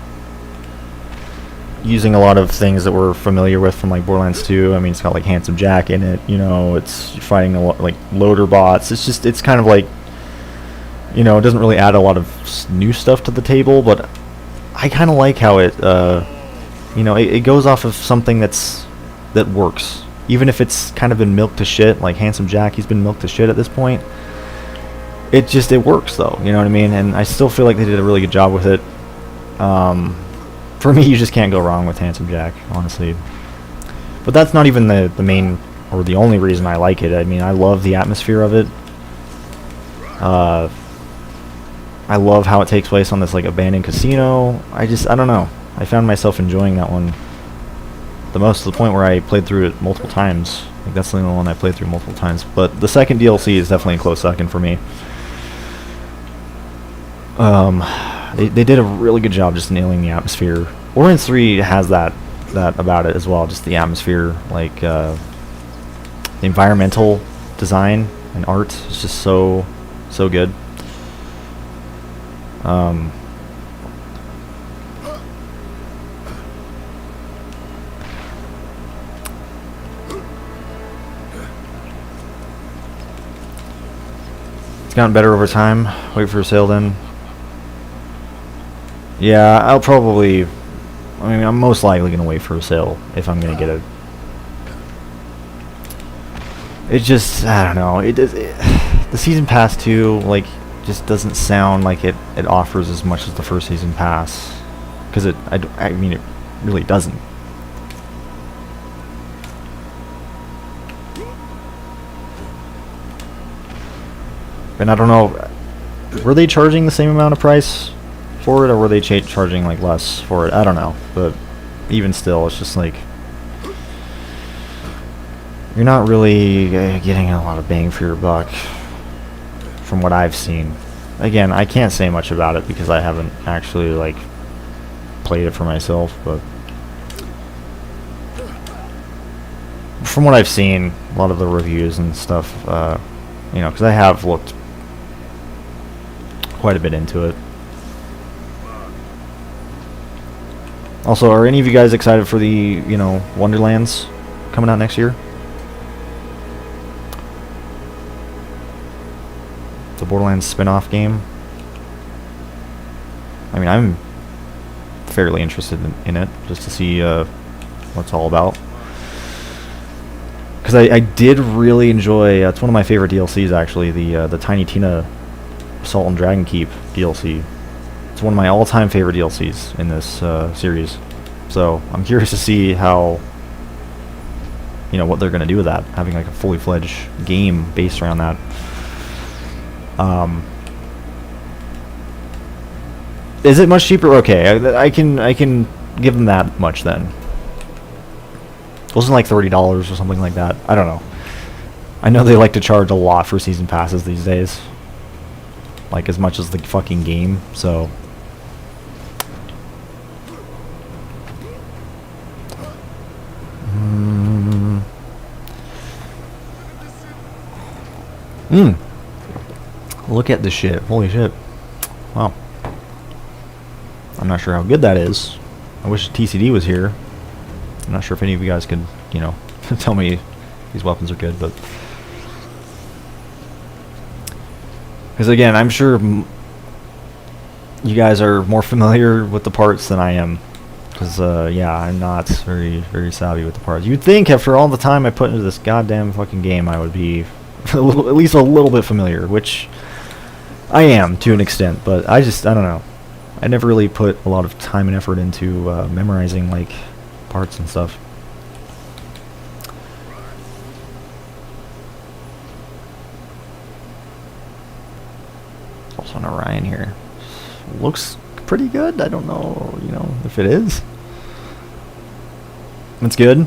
using a lot of things that we're familiar with from like Borderlands 2. I mean, it's got like Handsome Jack in it. You know, it's fighting a lot like loader bots. It's kind of like, you know, it doesn't really add a lot of new stuff to the table, but I kind of like how it, you know, it goes off of something that works, even if it's kind of been milked to shit. Like Handsome Jack, he's been milked to shit at this point. It works though, you know what I mean? And I still feel like they did a really good job with it. For me, you just can't go wrong with Handsome Jack, honestly. But that's not even the main or the only reason I like it. I mean, I love the atmosphere of it. I love how it takes place on this like abandoned casino. I don't know. I found myself enjoying that one the most, to the point where I played through it multiple times. I think that's the only one I played through multiple times. But the second DLC is definitely a close second for me. They did a really good job just nailing the atmosphere. Borderlands 3 has that about it as well, just the atmosphere, like the environmental design and art is just so good. It's gotten better over time. Wait for a sale then. Yeah, I'll probably... I mean, I'm most likely going to wait for a sale if I'm going to get It just, I don't know. The season pass too, like, just doesn't sound like it offers as much as the first season pass, because I mean, it really doesn't. And I don't know, were they charging the same amount of price for it, or were they charging like less for it? I don't know, but even still, it's just like, you're not really getting a lot of bang for your buck from what I've seen. Again, I can't say much about it because I haven't actually like played it for myself, but from what I've seen, a lot of the reviews and stuff, you know, because I have looked quite a bit into it. Also, are any of you guys excited for the, you know, Wonderlands coming out next year? The Borderlands spin-off game. I mean, I'm fairly interested in it, just to see what it's all about. Because I did really enjoy, it's one of my favorite DLCs actually, the Tiny Tina Salt and Dragon Keep DLC. It's one of my all-time favorite DLCs in this series. So I'm curious to see how, you know, what they're going to do with that, having like a fully fledged game based around that. Is it much cheaper? Okay, I can give them that much then. It wasn't like $30 or something like that. I don't know. I know they like to charge a lot for season passes these days, like as much as the fucking game. So look at this shit. Holy shit. Wow. I'm not sure how good that is. I wish TCD was here. I'm not sure if any of you guys could, you know, tell me these weapons are good, but because again, I'm sure you guys are more familiar with the parts than I am. Because yeah, I'm not very savvy with the parts. You'd think after all the time I put into this goddamn fucking game, I would be at least a little bit familiar, which I am to an extent, but I don't know. I never really put a lot of time and effort into memorizing like parts and stuff. Also an Orion here. Looks pretty good. I don't know, you know, if it is. It's good.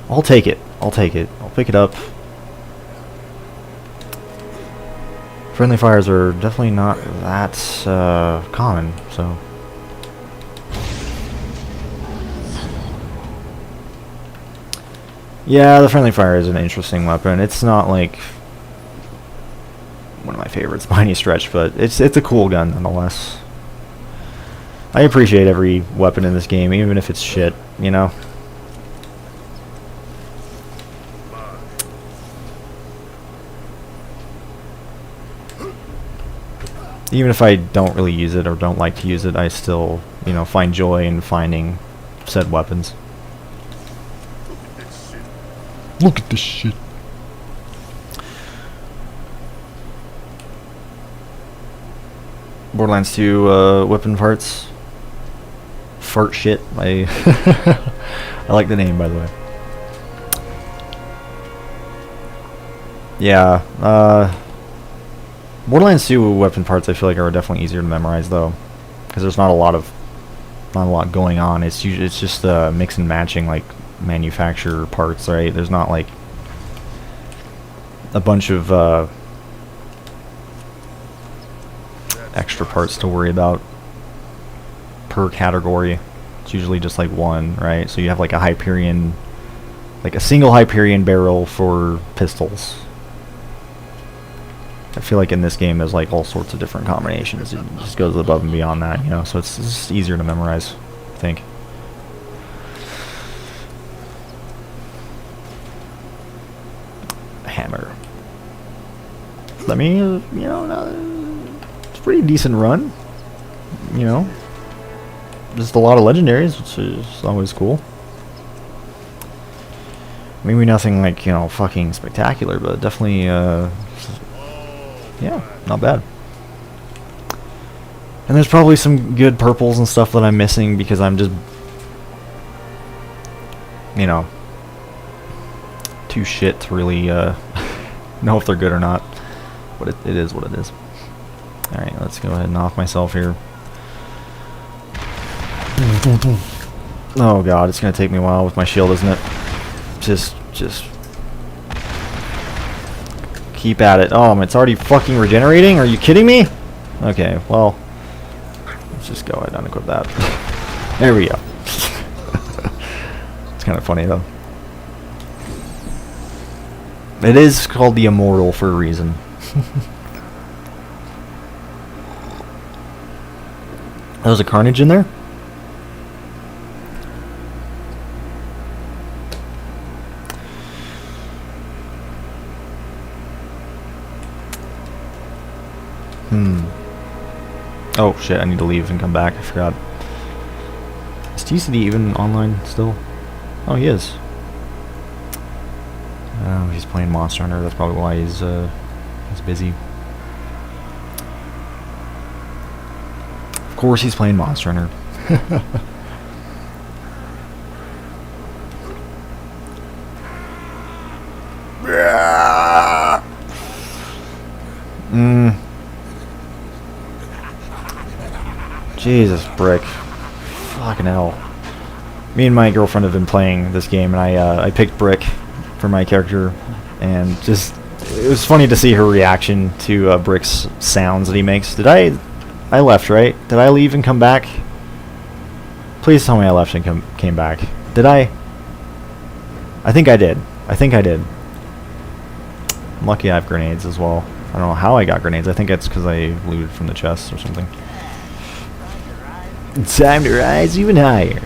I'll take it. I'll take it. I'll pick it up. Friendly fires are definitely not that common, so. Yeah, the friendly fire is an interesting weapon. It's not like one of my favorites by any stretch, but it's a cool gun nonetheless. I appreciate every weapon in this game, even if it's shit, you know. Even if I don't really use it or don't like to use it, I still, you know, find joy in finding said weapons. Look at this shit. Borderlands 2 weapon parts. Fart shit. I like the name, by the way. Yeah, Borderlands 2 weapon parts I feel like are definitely easier to memorize though, because there's not a lot going on. It's just mix and matching like manufacturer parts, right? There's not like a bunch of extra parts to worry about per category. It's usually just like one, right? So you have like a Hyperion, like a single Hyperion barrel for pistols. I feel like in this game there's like all sorts of different combinations. It just goes above and beyond that, you know, so it's just easier to memorize, I think. Hammer. I mean, you know, it's a pretty decent run, you know. Just a lot of legendaries, which is always cool. Maybe nothing like, you know, fucking spectacular, but definitely, yeah, not bad. And there's probably some good purples and stuff that I'm missing because I'm just, you know, too shit to really know if they're good or not. But it is what it is. Alright, let's go ahead and off myself here. Oh god, it's gonna take me a while with my shield, isn't it? Just keep at it. Oh, it's already fucking regenerating? Are you kidding me? Okay, well, let's just go ahead and unequip that. There we go. It's kind of funny though. It is called the Immortal for a reason. There's a Carnage in there? Oh shit, I need to leave and come back. I forgot. Is TCD even online still? Oh, he is. Oh, he's playing Monster Hunter. That's probably why he's busy. Of course he's playing Monster Hunter. Jesus, brick. Fucking hell. Me and my girlfriend have been playing this game, and I picked Brick for my character, and just, it was funny to see her reaction to Brick's sounds that he makes. Did I left, right? Did I leave and come back? Please tell me I left and came back. Did I? I think I did. I think I did. I'm lucky I have grenades as well. I don't know how I got grenades. I think it's because I looted from the chest or something. Time to rise even higher.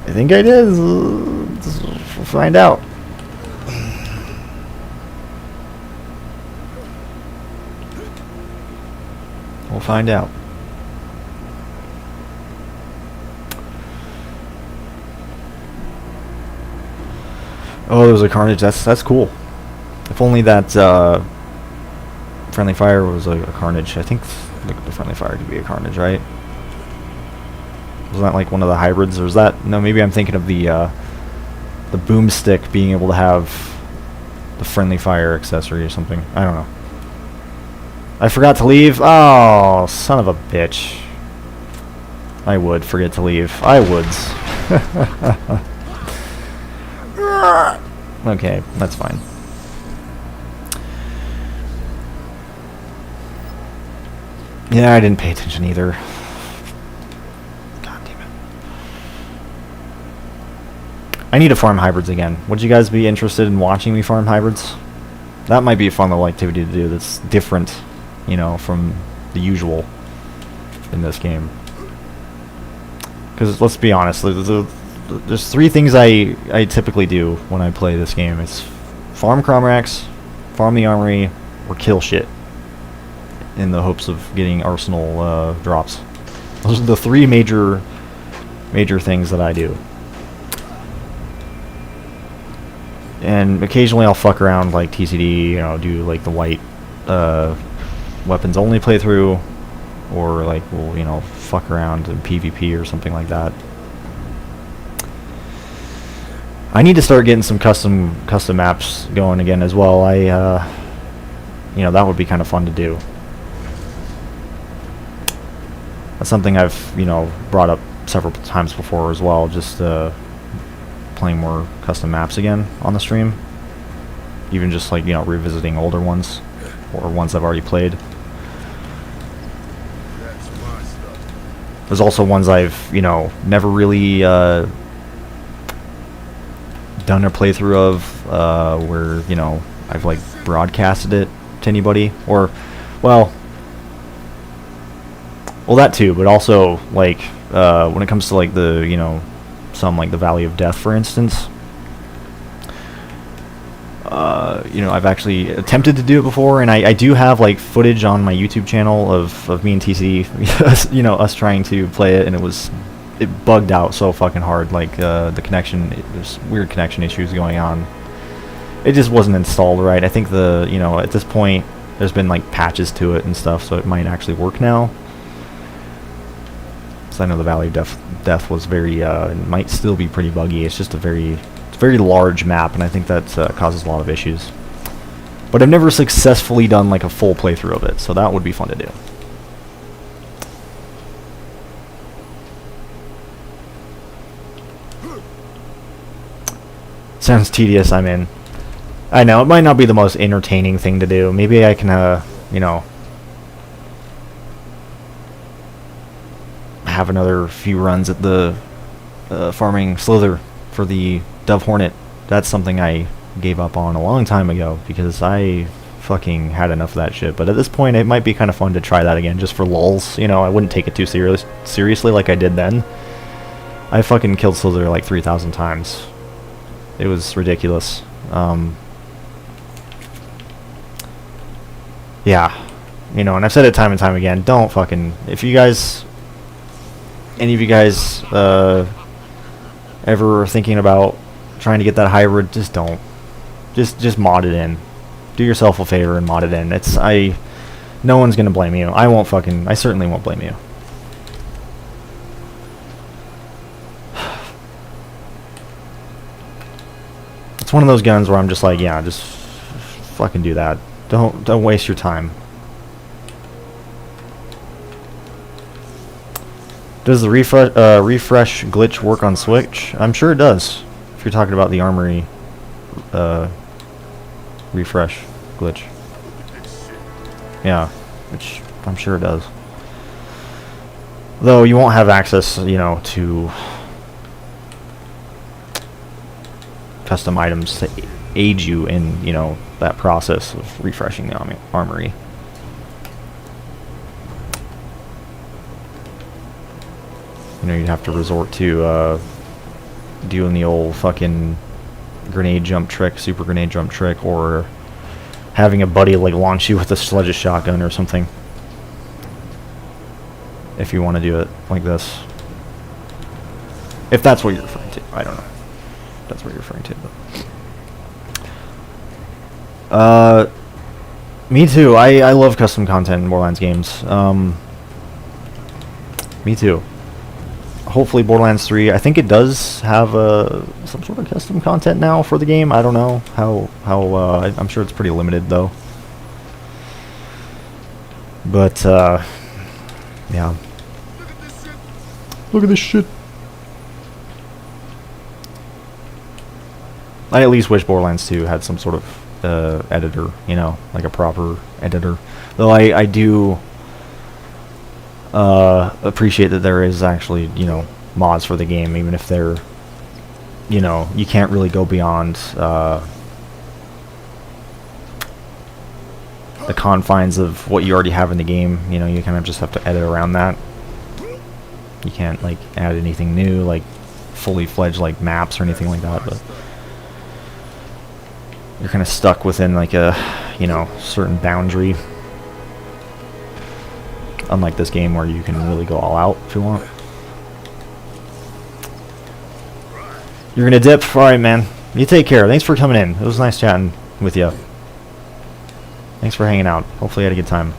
I think I did. We'll find out. We'll find out. Oh, there was a Carnage. That's cool. If only that Friendly Fire was a Carnage. I think the Friendly Fire could be a Carnage, right? Wasn't that like one of the hybrids, or is that... No, maybe I'm thinking of the boomstick being able to have the Friendly Fire accessory or something. I don't know. I forgot to leave. Oh, son of a bitch. I would forget to leave. I would. Okay, that's fine. Yeah, I didn't pay attention either. God damn it. I need to farm hybrids again. Would you guys be interested in watching me farm hybrids? That might be a fun little activity to do that's different, you know, from the usual in this game. Because let's be honest, there's three things I typically do when I play this game. It's farm Cromrax, farm the armory, or kill shit in the hopes of getting arsenal drops. Those are the three major things that I do. And occasionally I'll fuck around like TCD, you know, do like the white weapons only playthrough, or like we'll, you know, fuck around in PvP or something like that. I need to start getting some custom maps going again as well. You know, that would be kind of fun to do. That's something I've, you know, brought up several times before as well, just playing more custom maps again on the stream. Even just like, you know, revisiting older ones or ones I've already played. There's also ones I've, you know, never really done a playthrough of, where, you know, I've like broadcasted it to anybody, or, well, that too, but also like when it comes to like the, you know, some like the Valley of Death, for instance. You know, I've actually attempted to do it before, and I do have like footage on my YouTube channel of me and TC, you know, us trying to play it, and it was it bugged out so fucking hard. Like the connection, there's weird connection issues going on. It just wasn't installed right. I think at this point there's been like patches to it and stuff, so it might actually work now. So I know the Valley of Death was very, it might still be pretty buggy. It's just it's a very large map, and I think that causes a lot of issues. But I've never successfully done like a full playthrough of it, so that would be fun to do. Sounds tedious, I'm in. I know, it might not be the most entertaining thing to do. Maybe I can, have another few runs at the farming Slither for the Dove Hornet. That's something I gave up on a long time ago because I fucking had enough of that shit. But at this point, it might be kind of fun to try that again just for lulz. I wouldn't take it too seriously like I did then. I fucking killed Slither like 3,000 times. It was ridiculous. Yeah. And I've said it time and time again, don't fucking... If you guys... Any of you guys ever are thinking about trying to get that hybrid, just don't. Just mod it in. Do yourself a favor and mod it in. No one's gonna blame you. I certainly won't blame you. It's one of those guns where I'm just like, yeah, just fucking do that. Don't waste your time. Does the refresh glitch work on Switch? I'm sure it does. If you're talking about the armory refresh glitch. Yeah, which I'm sure it does. Though you won't have access, to custom items to aid you in, that process of refreshing the armory. You'd have to resort to doing the old fucking grenade jump trick, super grenade jump trick, or having a buddy like launch you with a sledge shotgun or something. If you want to do it like this. If that's what you're referring to. I don't know. If that's what you're referring to. But. Me too. I love custom content in Borderlands games. Me too. Hopefully Borderlands 3, I think it does have some sort of custom content now for the game. I don't know how I'm sure it's pretty limited though. But yeah. Look at this shit. I at least wish Borderlands 2 had some sort of editor, like a proper editor. Though I do appreciate that there is actually, mods for the game, even if they're, you can't really go beyond the confines of what you already have in the game. You kind of just have to edit around that. You can't, like, add anything new, like, fully fledged, like, maps or anything like that, but you're kind of stuck within, like, a, certain boundary. Unlike this game where you can really go all out if you want. You're gonna dip? Alright, man. You take care. Thanks for coming in. It was nice chatting with you. Thanks for hanging out. Hopefully you had a good time.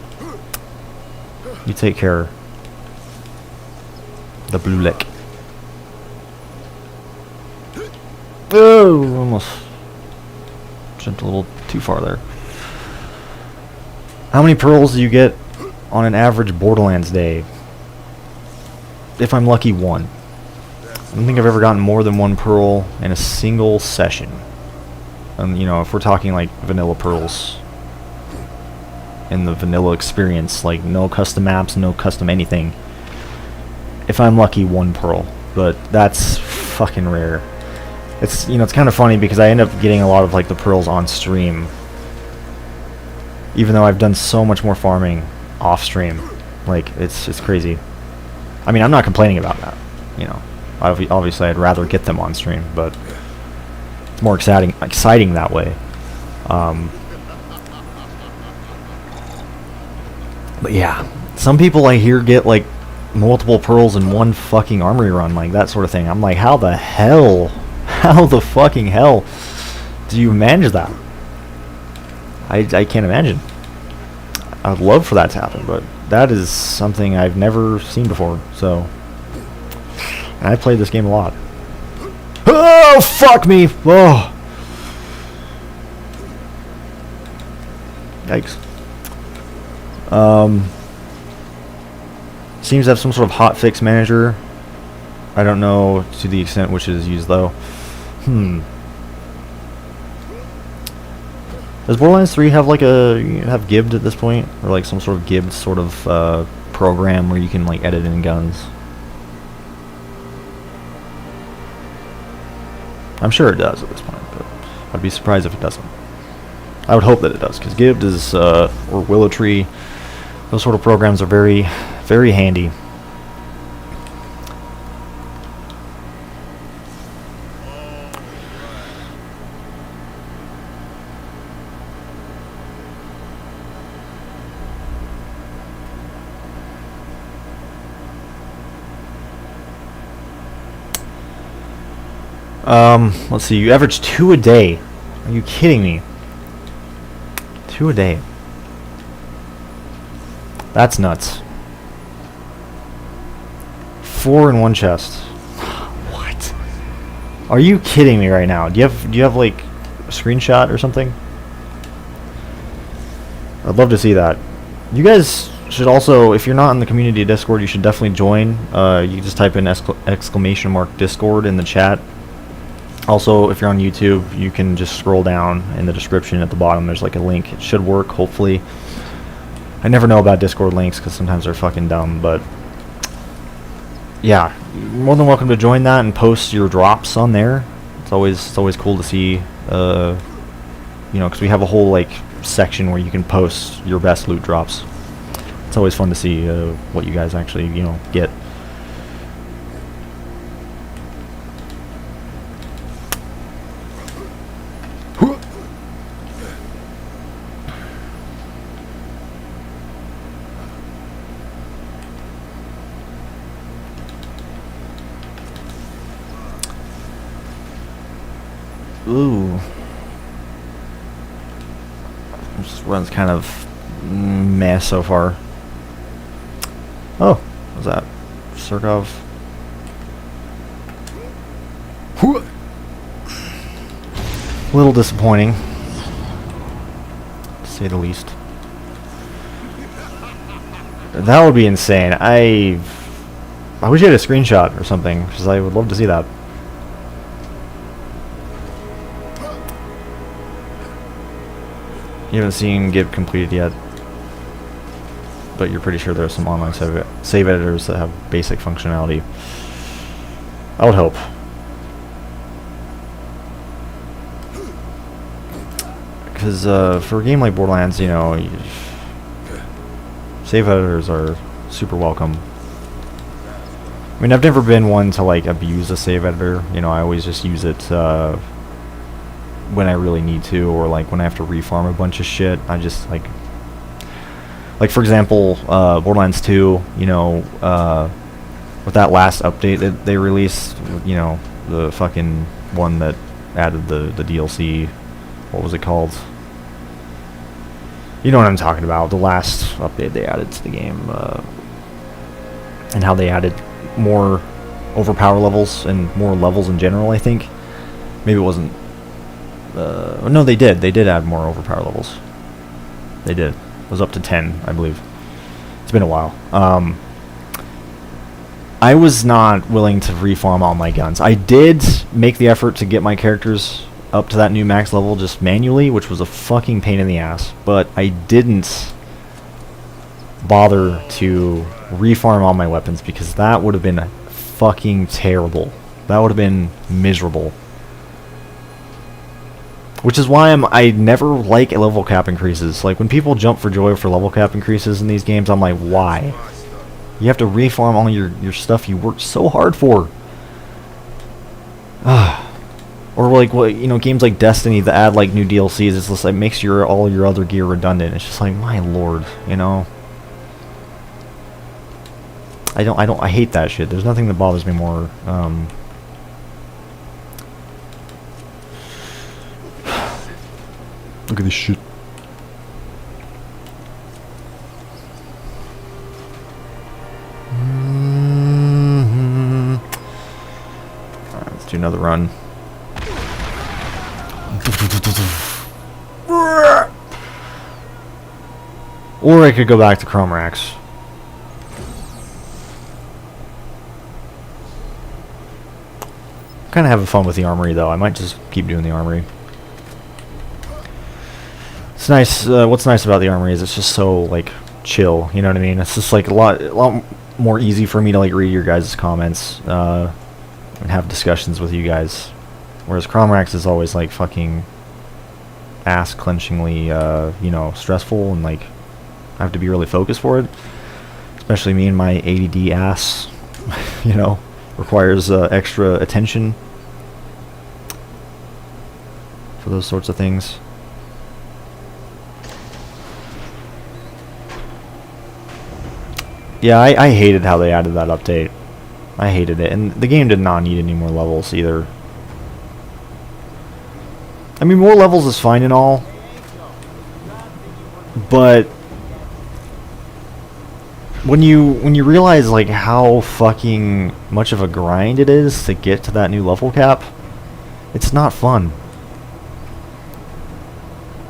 You take care. The blue lick. Oh, almost jumped a little too far there. How many pearls do you get on an average Borderlands day? If I'm lucky, 1. I don't think I've ever gotten more than 1 pearl in a single session. And if we're talking like vanilla pearls in the vanilla experience, like no custom maps, no custom anything. If I'm lucky, 1 pearl, but that's fucking rare. It's it's kind of funny because I end up getting a lot of like the pearls on stream, even though I've done so much more farming off stream. Like it's crazy. I mean, I'm not complaining about that. Obviously I'd rather get them on stream, but it's more exciting that way. But yeah, some people I hear get like multiple pearls in one fucking armory run, like that sort of thing. I'm like, how the hell, how the fucking hell do you manage that? I can't imagine. I would love for that to happen, but that is something I've never seen before. So, and I played this game a lot. Oh, fuck me! Oh, yikes. Seems to have some sort of hotfix manager. I don't know to the extent which is used though. Does Borderlands 3 have like have gibbed at this point, or like some sort of gibbed sort of program where you can like edit in guns? I'm sure it does at this point, but I'd be surprised if it doesn't. I would hope that it does, because gibbed is or Willow Tree, those sort of programs are very, very handy. Let's see, you average 2 a day. Are you kidding me? 2 a day. That's nuts. 4 in one chest. What? Are you kidding me right now? Do you have like a screenshot or something? I'd love to see that. You guys should also, if you're not in the community Discord, you should definitely join. You can just type in exclamation mark Discord in the chat. Also, if you're on YouTube, you can just scroll down in the description at the bottom. There's like a link. It should work, hopefully. I never know about Discord links because sometimes they're fucking dumb, but yeah, you're more than welcome to join that and post your drops on there. It's always cool to see, you know, because we have a whole like section where you can post your best loot drops. It's always fun to see what you guys actually, you know, get. Ooh. This run's kind of meh so far. Oh, what was that? Surkov. A little disappointing, to say the least. That would be insane. I wish you had a screenshot or something, because I would love to see that. You haven't seen Gib completed yet, but you're pretty sure there are some online save editors that have basic functionality. I would hope. Because for a game like Borderlands, you know, save editors are super welcome. I mean, I've never been one to like abuse a save editor. You know, I always just use it when I really need to, or like when I have to refarm a bunch of shit. I just like for example, Borderlands 2, you know, with that last update that they released, you know, the fucking one that added the DLC, what was it called? You know what I'm talking about, the last update they added to the game, and how they added more overpower levels and more levels in general, I think. Maybe it wasn't, no, they did add more overpower levels. They did. It was up to 10, I believe. It's been a while. I was not willing to refarm all my guns. I did make the effort to get my characters up to that new max level just manually, which was a fucking pain in the ass, but I didn't bother to refarm all my weapons because that would have been fucking terrible. That would have been miserable. Which is why I never like level cap increases. Like, when people jump for joy for level cap increases in these games, I'm like, why? You have to reform all your stuff you worked so hard for. Or like, what, you know, games like Destiny that add like new DLCs, it's just like makes all your other gear redundant. It's just like, my lord, you know. I hate that shit. There's nothing that bothers me more. Look at this shit. Alright, let's do another run. Or I could go back to Chrome Racks. Kind of having fun with the armory though. I might just keep doing the armory. It's nice. What's nice about the armory is it's just so like chill. You know what I mean? It's just like a lot more easy for me to like read your guys' comments and have discussions with you guys. Whereas Chrome Racks is always like fucking ass clenchingly, you know, stressful, and like I have to be really focused for it. Especially me and my ADD ass, you know, requires extra attention for those sorts of things. Yeah, I hated how they added that update. I hated it, and the game did not need any more levels either. I mean, more levels is fine and all, but when you realize like how fucking much of a grind it is to get to that new level cap, it's not fun.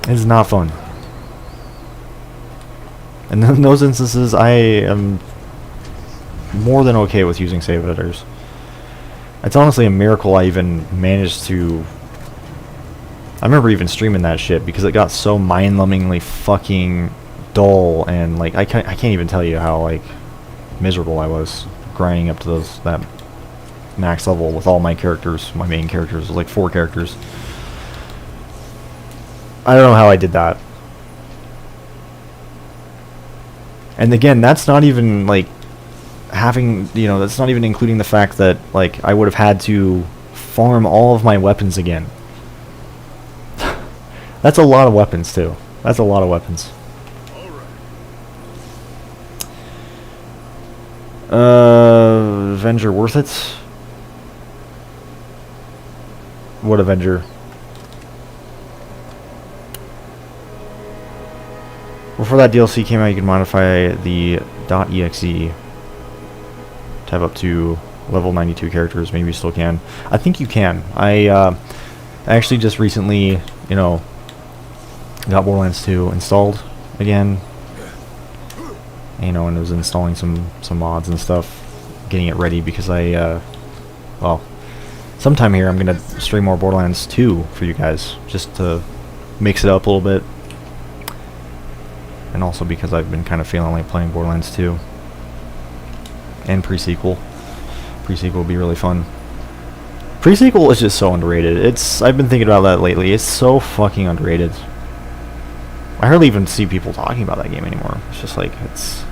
It's not fun. And in those instances, I am more than okay with using save editors. It's honestly a miracle I even managed to... I remember even streaming that shit because it got so mind-numbingly fucking dull, and like I can't even tell you how like miserable I was grinding up to that max level with all my characters, my main characters, like 4 characters. I don't know how I did that. And again, that's not even like having, you know, that's not even including the fact that like I would have had to farm all of my weapons again. That's a lot of weapons too. That's a lot of weapons. Avenger worth it? What Avenger? Before that DLC came out, you could modify the .exe to have up to level 92 characters. Maybe you still can. I think you can. I actually just recently, you know, got Borderlands 2 installed again. You know, and was installing some mods and stuff, getting it ready because well, sometime here I'm gonna stream more Borderlands 2 for you guys, just to mix it up a little bit. And also because I've been kind of feeling like playing Borderlands 2. And pre-sequel. Pre-sequel would be really fun. Pre-sequel is just so underrated. I've been thinking about that lately. It's so fucking underrated. I hardly even see people talking about that game anymore. It's just like, it's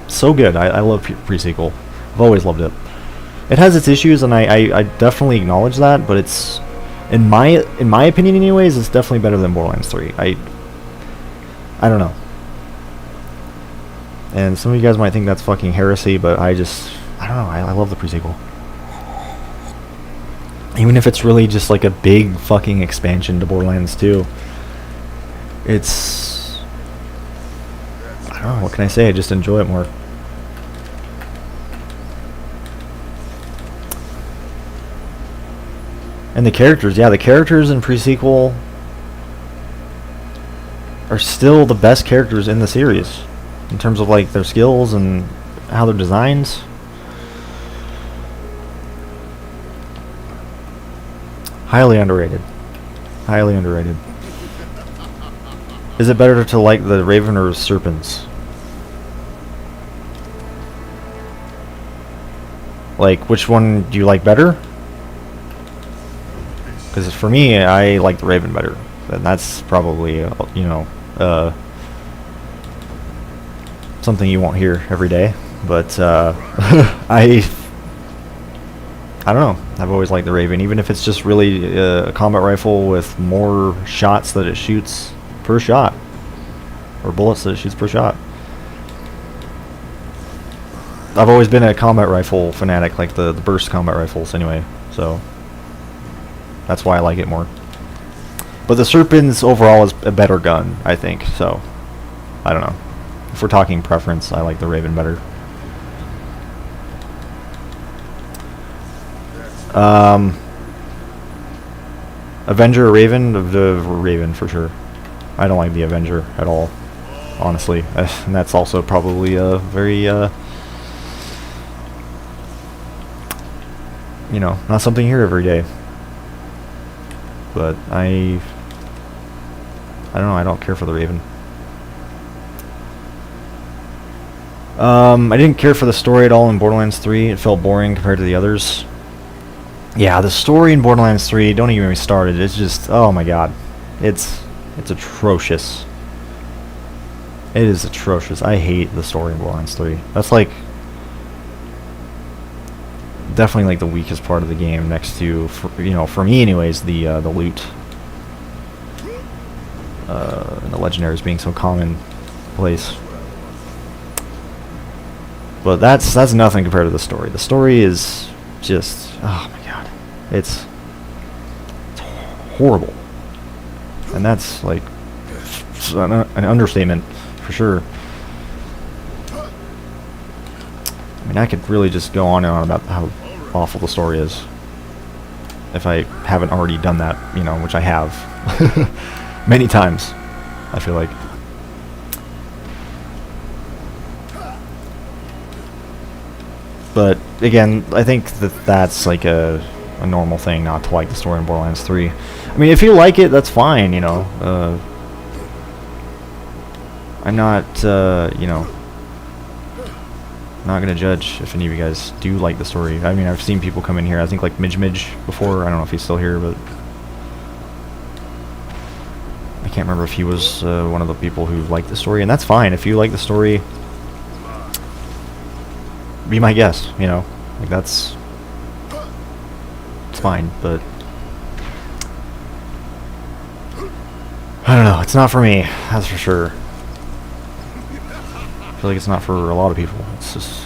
so good. I love pre-sequel. I've always loved it. It has its issues, and I definitely acknowledge that, but it's, in my opinion anyways, it's definitely better than Borderlands 3. I don't know. And some of you guys might think that's fucking heresy, but I don't know, I love the pre-sequel. Even if it's really just like a big fucking expansion to Borderlands 2. It's... I don't know, what can I say? I just enjoy it more. And the characters, yeah, the characters in pre-sequel are still the best characters in the series in terms of like their skills and how they're designed. Highly underrated. Highly underrated. Is it better to like the Raven or Serpents? Like, which one do you like better? Because for me, I like the Raven better. And that's probably, you know, something you won't hear every day. But I don't know. I've always liked the Raven, even if it's just really a combat rifle with more shots that it shoots per shot, or bullets that it shoots per shot. I've always been a combat rifle fanatic, like the burst combat rifles anyway, so that's why I like it more. But the Serpent's overall is a better gun, I think, so I don't know. If we're talking preference, I like the Raven better. Avenger or Raven? The Raven for sure. I don't like the Avenger at all, honestly. And that's also probably a very, you know, not something you hear every day. But I don't know, I don't care for the Raven. I didn't care for the story at all in Borderlands 3. It felt boring compared to the others. Yeah, the story in Borderlands 3, don't even get me started. It's just, oh my god. It's atrocious. It is atrocious. I hate the story in Borderlands 3. That's like definitely like the weakest part of the game, next to, you know, for me anyways, the loot. And the legendaries being so commonplace. But that's nothing compared to the story. The story is just, oh my god, it's horrible, and that's like an understatement for sure. I mean, I could really just go on and on about how awful the story is if I haven't already done that, you know, which I have many times, I feel like. But again, I think that's like a normal thing not to like the story in Borderlands 3. I mean, if you like it, that's fine, you know. I'm not, you know, not gonna judge if any of you guys do like the story. I mean, I've seen people come in here, I think like Midge before. I don't know if he's still here, but I can't remember if he was one of the people who liked the story, and that's fine. If you like the story, be my guest, you know, like it's fine, but I don't know, it's not for me, that's for sure. I feel like it's not for a lot of people. It's just,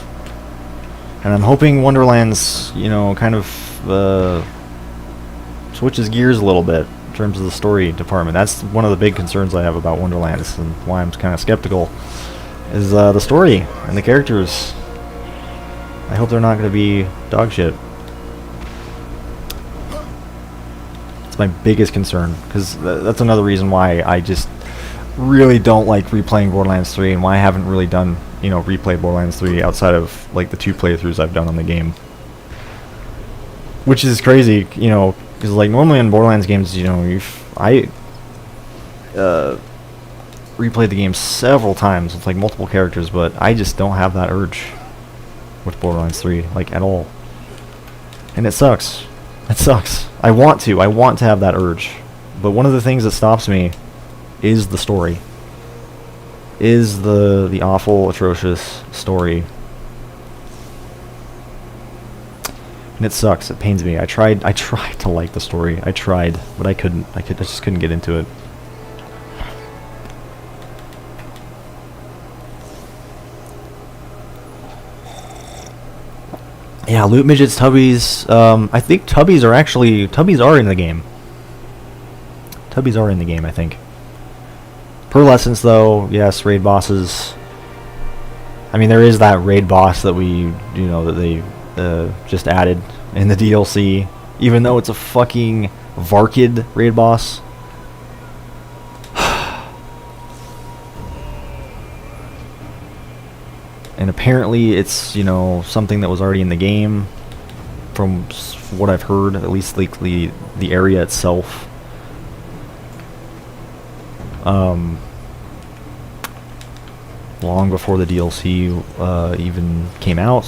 and I'm hoping Wonderlands, you know, kind of switches gears a little bit in terms of the story department. That's one of the big concerns I have about Wonderlands, and why I'm kind of skeptical, is the story and the characters. I hope they're not going to be dog shit. It's my biggest concern, because that's another reason why I just really don't like replaying Borderlands 3, and why I haven't really done, you know, replay Borderlands 3 outside of like the 2 playthroughs I've done on the game. Which is crazy, you know, because like normally in Borderlands games, you know, I replayed the game several times with like multiple characters, but I just don't have that urge with Borderlands 3, like, at all. And it sucks. It sucks. I want to have that urge. But one of the things that stops me is the story. Is the awful, atrocious story. And it sucks. It pains me. I tried to like the story. I tried, but I couldn't. I just couldn't get into it. Yeah, loot midgets, tubbies. I think tubbies are in the game. Tubbies are in the game, I think. Pearlescence, though, yes, raid bosses. I mean, there is that raid boss that that they just added in the DLC, even though it's a fucking Varkid raid boss. And apparently it's, you know, something that was already in the game, from what I've heard, at least like the area itself. Long before the DLC even came out.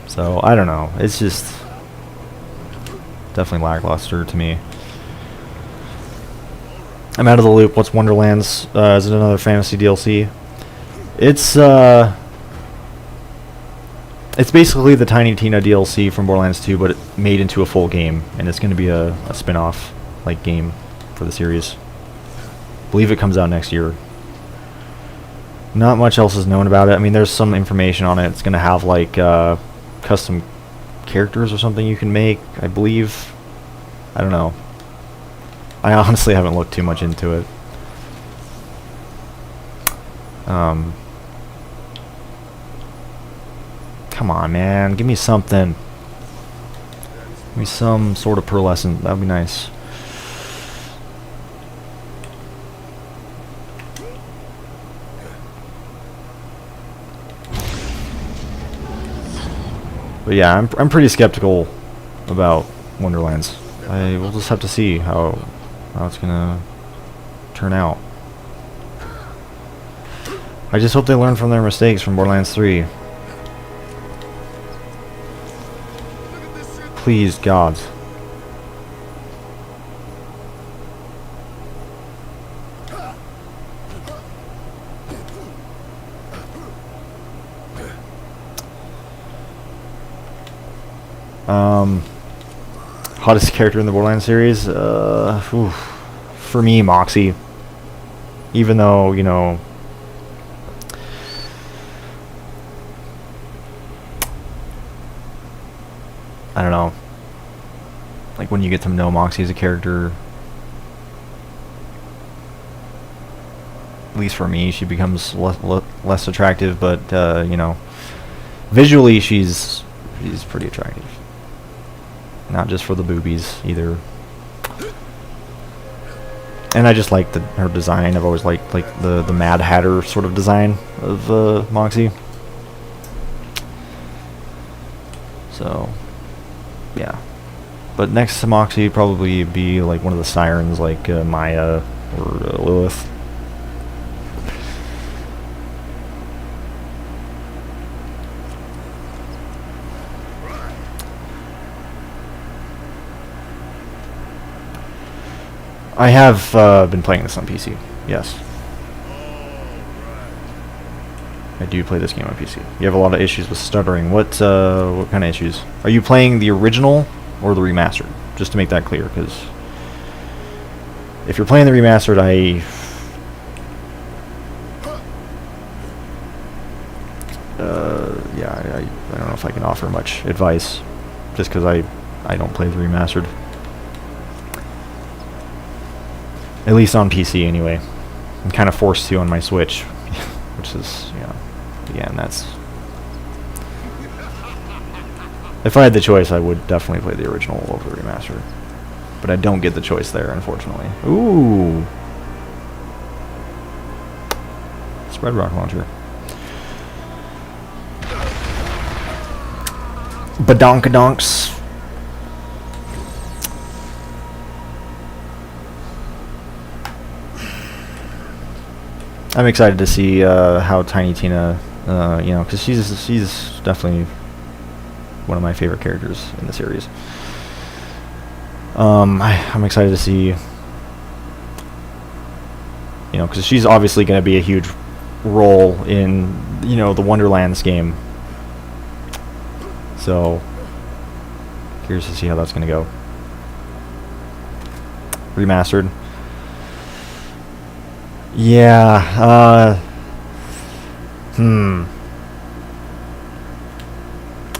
So, I don't know. It's just definitely lackluster to me. I'm out of the loop. What's Wonderlands? Is it another fantasy DLC? It's basically the Tiny Tina DLC from Borderlands 2, but it made into a full game, and it's going to be a spin-off like game for the series. I believe it comes out next year. Not much else is known about it. I mean, there's some information on it. It's gonna have like custom characters or something you can make, I believe. I don't know. I honestly haven't looked too much into it. Come on, man. Give me something. Give me some sort of pearlescent. That would be nice. But yeah, I'm pretty skeptical about Wonderlands. I will just have to see how it's gonna turn out. I just hope they learn from their mistakes from Borderlands 3. Please, God. Hottest character in the Borderlands series? For me, Moxie. Even though, you know, I don't know. Like, when you get to know Moxie as a character, at least for me, she becomes less attractive, but, you know, visually she's pretty attractive. Not just for the boobies, either. And I just like her design. I've always liked the Mad Hatter sort of design of Moxie. So, yeah. But next to Moxie, probably be like one of the sirens, like Maya or Lilith. I have been playing this on PC. Yes. I do play this game on PC. You have a lot of issues with stuttering. What kind of issues? Are you playing the original or the remastered? Just to make that clear, because if you're playing the remastered, yeah, I don't know if I can offer much advice, just because I don't play the remastered. At least on PC, anyway. I'm kind of forced to on my Switch, which is, you know, again, that's... If I had the choice, I would definitely play the original over the remaster. But I don't get the choice there, unfortunately. Ooh! Spread rock launcher. Badonkadonks. I'm excited to see how Tiny Tina, you know, because she's definitely one of my favorite characters in the series. I'm excited to see, you know, because she's obviously going to be a huge role in, you know, the Wonderlands game. So, curious to see how that's going to go. Remastered. Yeah,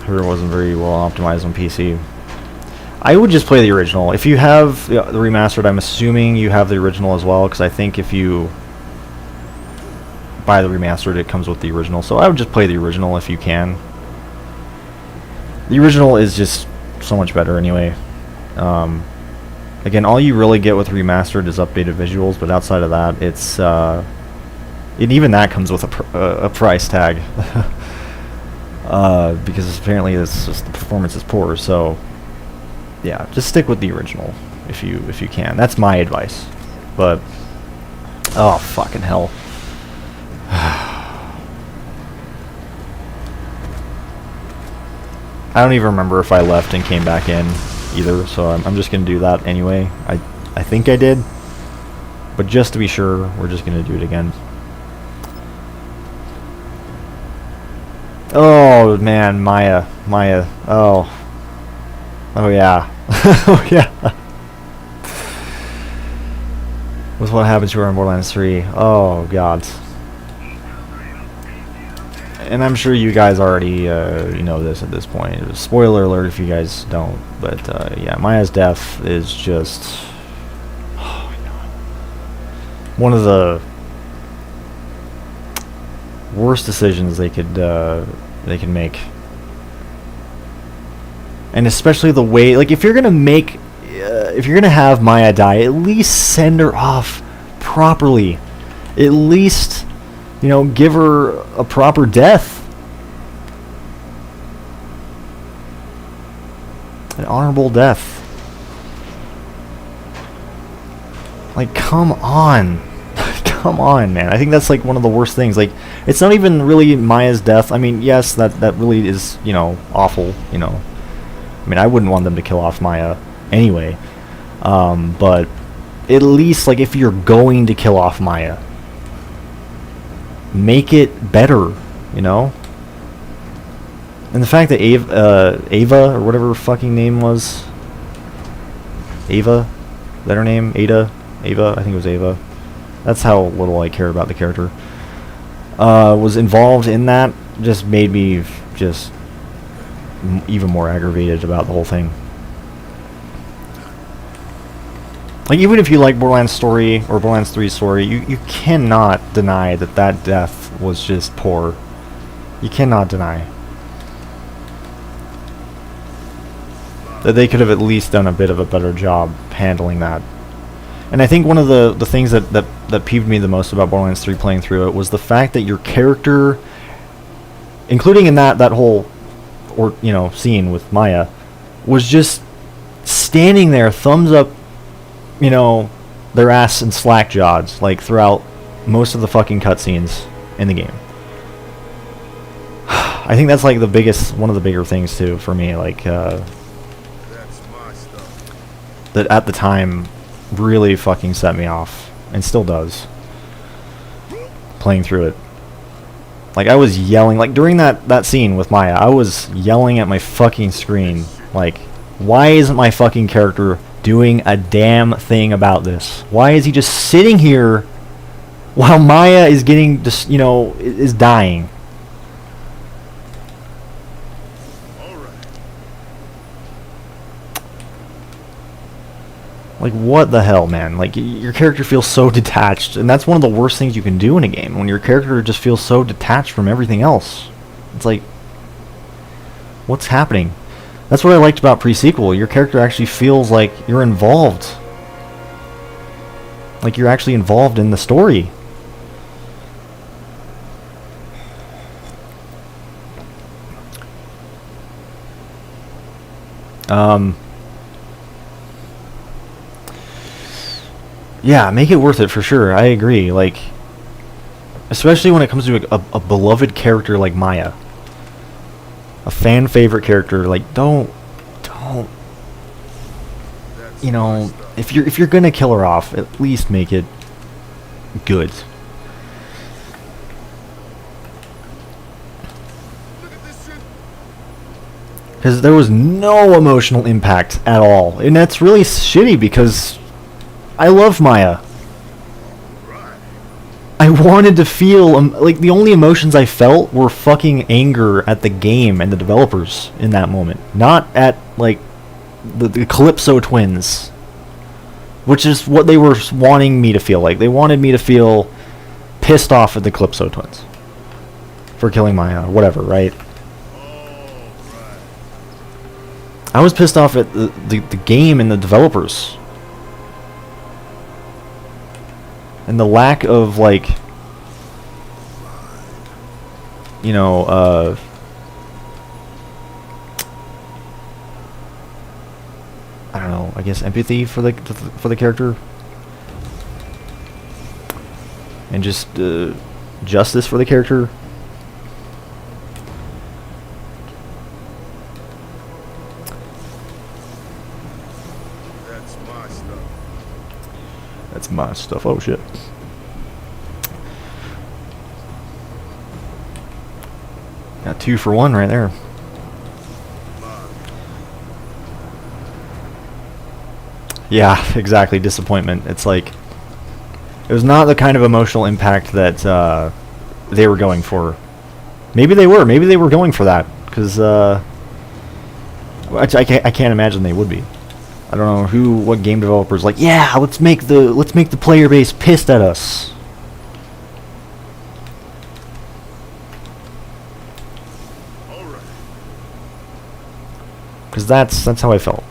Heard it wasn't very well optimized on PC. I would just play the original. If you have the remastered, I'm assuming you have the original as well, because I think if you buy the remastered, it comes with the original. So I would just play the original if you can. The original is just so much better anyway. Again, all you really get with remastered is updated visuals, but outside of that, it's and even that comes with a price tag, because apparently it's just the performance is poor. So yeah, just stick with the original if you can. That's my advice. But oh fucking hell. I don't even remember if I left and came back in either, so I'm just gonna do that anyway. I think I did, but just to be sure, we're just gonna do it again. Oh man, Maya, oh yeah, oh yeah. With what happened to her in Borderlands 3, oh god. and I'm sure you guys already you know this at this point. Spoiler alert if you guys don't. But yeah, Maya's death is just oh my god, one of the worst decisions they could make. And especially the way, like, if you're gonna make, if you're gonna have Maya die, at least send her off properly. At least, you know, give her a proper death. An honorable death. Like, come on. Come on, man. I think that's, like, one of the worst things. Like, it's not even really Maya's death. I mean, yes, that really is, you know, awful, you know. I mean, I wouldn't want them to kill off Maya anyway. But at least, like, if you're going to kill off Maya, make it better, you know? And the fact that Ava, or whatever her fucking name was, Ava? Is that her name? Ava? I think it was Ava. That's how little I care about the character. Was involved in that, just made me just even more aggravated about the whole thing. Like, even if you like Borderlands story or Borderlands 3 story, you cannot deny that that death was just poor. You cannot deny that they could have at least done a bit of a better job handling that. And I think one of the things that peeved me the most about Borderlands 3 playing through it was the fact that your character, including in that whole, or you know, scene with Maya, was just standing there, thumbs up, you know, their ass and slack jawed, like, throughout most of the fucking cutscenes in the game. I think that's like the biggest, one of the bigger things too for me, like that at the time really fucking set me off, and still does, playing through it. Like, I was yelling, like, during that scene with Maya, I was yelling at my fucking screen, like, why isn't my fucking character doing a damn thing about this? Why is he just sitting here while Maya is getting, just, you know, is dying? Like, what the hell, man? Like, your character feels so detached, and that's one of the worst things you can do in a game, when your character just feels so detached from everything else. It's like, what's happening? That's what I liked about pre-sequel. Your character actually feels like you're involved. Like, you're actually involved in the story. Yeah, make it worth it for sure. I agree. Like, especially when it comes to a beloved character like Maya, a fan favorite character. Like, don't, you know, if you're gonna kill her off, at least make it good. Because there was no emotional impact at all, and that's really shitty because I love Maya. I wanted to feel, like, the only emotions I felt were fucking anger at the game and the developers in that moment. Not at, like, the Calypso twins. Which is what they were wanting me to feel like. They wanted me to feel pissed off at the Calypso twins for killing Maya, or whatever, right? I was pissed off at the game and the developers. And the lack of, like, you know, I don't know, I guess empathy for the character, and just justice for the character. That's my stuff. Oh shit. Got 2 for 1 right there. Yeah, exactly. Disappointment. It's like, it was not the kind of emotional impact that they were going for. Maybe they were. Maybe they were going for that. Because, I can't imagine they would be. I don't know what game developer's like, yeah, let's make the player base pissed at us. Because that's how I felt.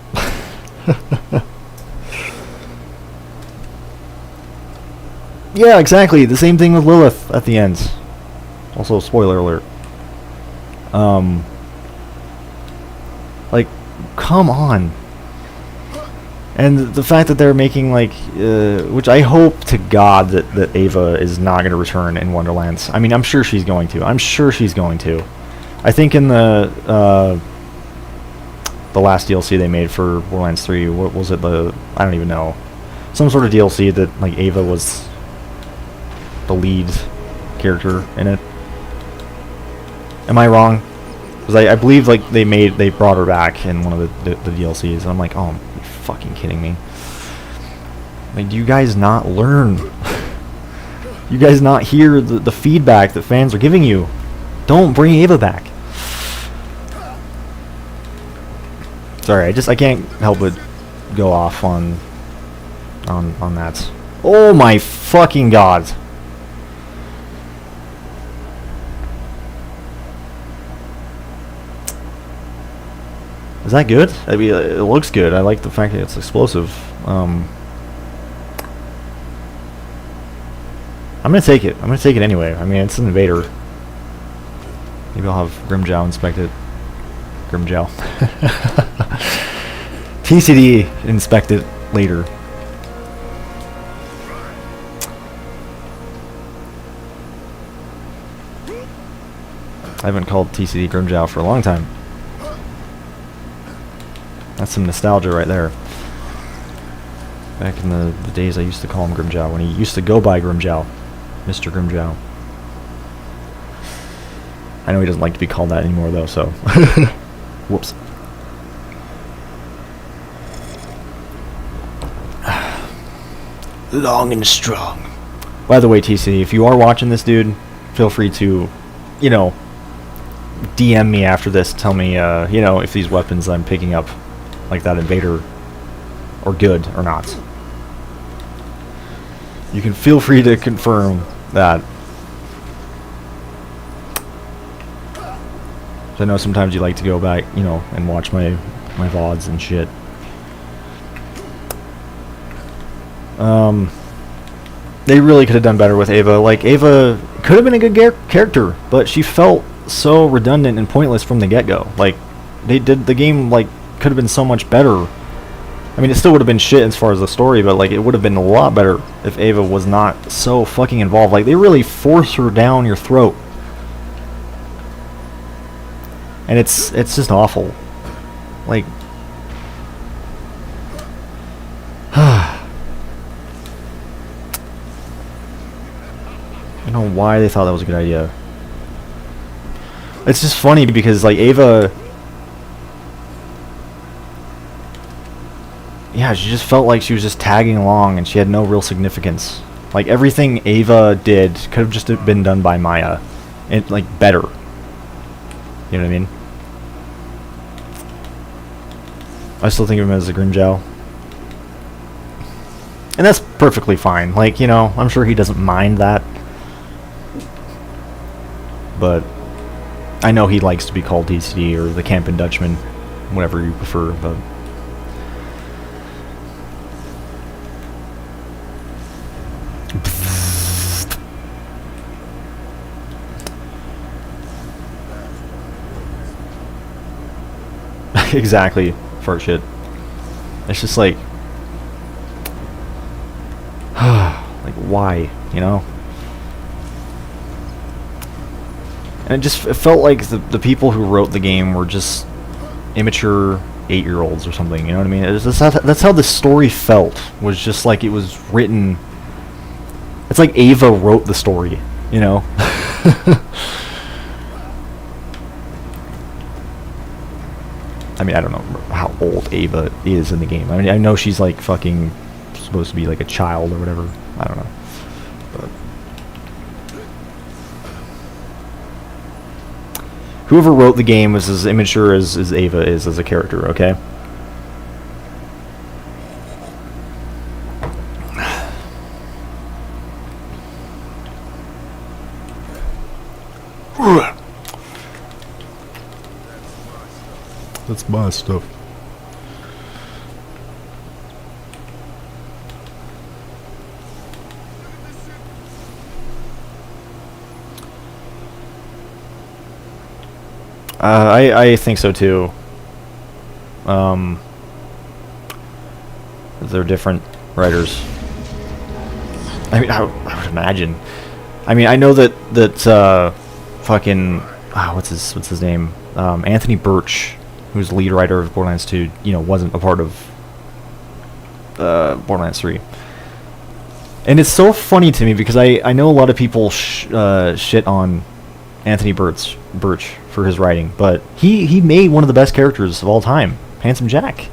Yeah, exactly. The same thing with Lilith at the end. Also, spoiler alert. Like, come on. And the fact that they're making, like, which I hope to God that Ava is not going to return in Wonderlands. I mean, I'm sure she's going to. I'm sure she's going to. I think in the last DLC they made for Borderlands 3, what was it? I don't even know. Some sort of DLC that, like, Ava was the lead character in it. Am I wrong? Because I believe, like, they brought her back in one of the DLCs, and I'm like, oh, are you fucking kidding me? Like, do you guys not learn? You guys not hear the feedback that fans are giving you? Don't bring Ava back. Sorry, I can't help but go off on that. Oh my fucking god. Is that good? I mean, it looks good. I like the fact that it's explosive. I'm gonna take it. I'm gonna take it anyway. I mean, it's an invader. Maybe I'll have Grimjow inspect it. Grimjow. TCD inspect it later. I haven't called TCD Grimjow for a long time. That's some nostalgia right there. Back in the days I used to call him Grimjow, when he used to go by Grimjow. Mr. Grimjow. I know he doesn't like to be called that anymore though, so... Whoops. Long and strong. By the way, TC, if you are watching this, dude, feel free to, you know, DM me after this. Tell me, you know, if these weapons I'm picking up, like that invader, are good or not. You can feel free to confirm that. I know sometimes you like to go back, you know, and watch my VODs and shit. They really could have done better with Ava. Like, Ava could have been a good character, but she felt so redundant and pointless from the get-go. Like, the game, like, could have been so much better. I mean, it still would have been shit as far as the story, but, like, it would have been a lot better if Ava was not so fucking involved. Like, they really force her down your throat. And it's just awful. Like... I don't know why they thought that was a good idea. It's just funny because, like, Ava... Yeah, she just felt like she was just tagging along and she had no real significance. Like, everything Ava did could have just been done by Maya. And, like, better. You know what I mean? I still think of him as a Grimjow. And that's perfectly fine. Like, you know, I'm sure he doesn't mind that. But I know he likes to be called TCD or the Campin' Dutchman, whatever you prefer, but... Exactly, fart shit. It's just like... like, why, you know? And it felt like the people who wrote the game were just immature 8-year-olds or something, you know what I mean? That's how the story felt, was just like it was written... It's like Ava wrote the story, you know? I mean, I don't know how old Ava is in the game. I mean, I know she's like fucking supposed to be like a child or whatever. I don't know. But whoever wrote the game was as immature as Ava is as a character, okay? That's my stuff. I think so too. They're different writers. I mean, I would imagine. I mean, I know that fucking what's his name? Anthony Birch, who's the lead writer of Borderlands 2, you know, wasn't a part of Borderlands 3. And it's so funny to me because I know a lot of people shit on Anthony Birch for his writing, but he made one of the best characters of all time, Handsome Jack.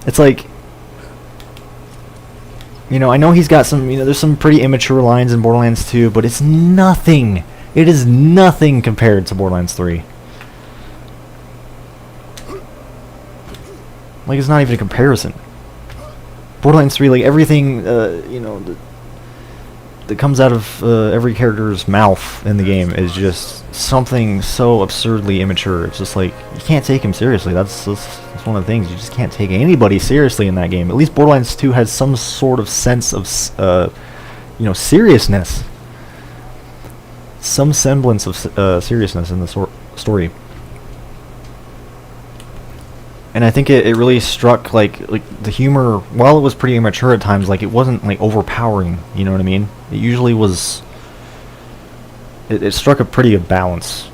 It's like, you know, I know he's got some, you know, there's some pretty immature lines in Borderlands 2, but it's nothing. It is nothing compared to Borderlands 3. Like, it's not even a comparison. Borderlands 3, like, everything, you know, that comes out of every character's mouth in the game is just something so absurdly immature. It's just like, you can't take him seriously. That's one of the things. You just can't take anybody seriously in that game. At least Borderlands 2 has some sort of sense of, you know, seriousness. Some semblance of seriousness in the story. And I think it really struck, like the humor, while it was pretty immature at times, like, it wasn't, like, overpowering, you know what I mean? It usually was, it struck a pretty good balance.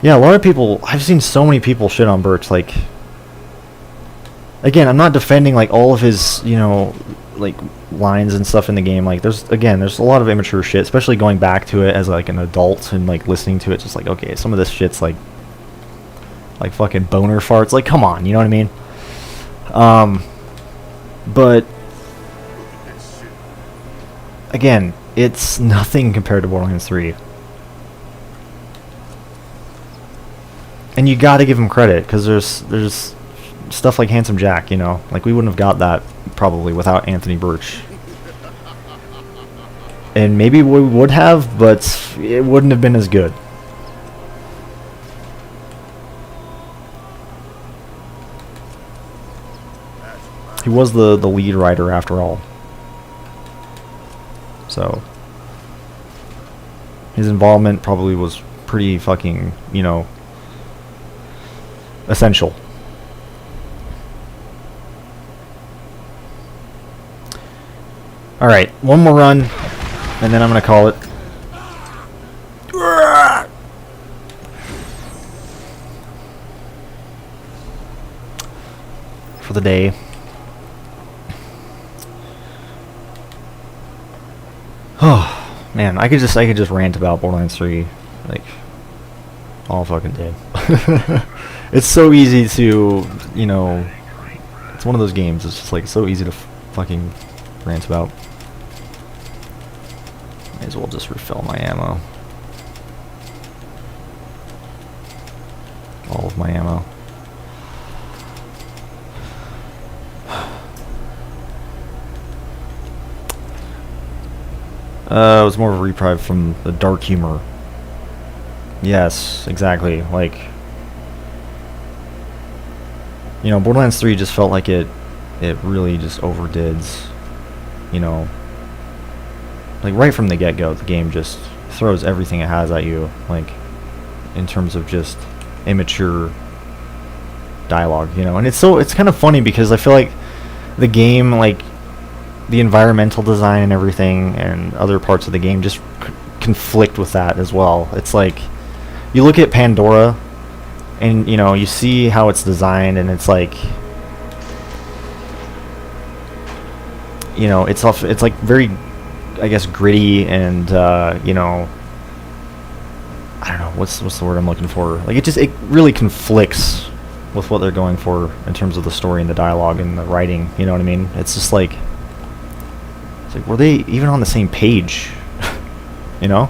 Yeah, a lot of people, I've seen so many people shit on Birch, like, again, I'm not defending, like, all of his, you know, like, lines and stuff in the game. Like, there's a lot of immature shit, especially going back to it as, like, an adult and, like, listening to it, just like, okay, some of this shit's like fucking boner farts. Like, come on, you know what I mean? But again, it's nothing compared to Borderlands 3. And you gotta give him credit, because there's stuff like Handsome Jack, you know? Like, we wouldn't have got that probably without Anthony Birch. And maybe we would have, but it wouldn't have been as good. He was the lead writer after all. So his involvement probably was pretty fucking, you know, essential. Alright, one more run, and then I'm gonna call it. For the day. Oh man, I could just rant about Borderlands 3 like all fucking day. It's so easy to, you know, it's one of those games, it's just like so easy to fucking rant about. May as well just refill my ammo. All of my ammo. It was more of a reprieve from the dark humor. Yes, exactly. Like, you know, Borderlands 3 just felt like it really just overdid, you know, like right from the get-go, the game just throws everything it has at you, like, in terms of just immature dialogue, you know. And it's kind of funny because I feel like the game, like, the environmental design and everything and other parts of the game just conflict with that as well. It's like, you look at Pandora and, you know, you see how it's designed, and it's like, you know, it's like very, I guess, gritty and, you know, I don't know, what's the word I'm looking for? Like, it really conflicts with what they're going for in terms of the story and the dialogue and the writing, you know what I mean? It's just like, It's like, were they even on the same page? You know?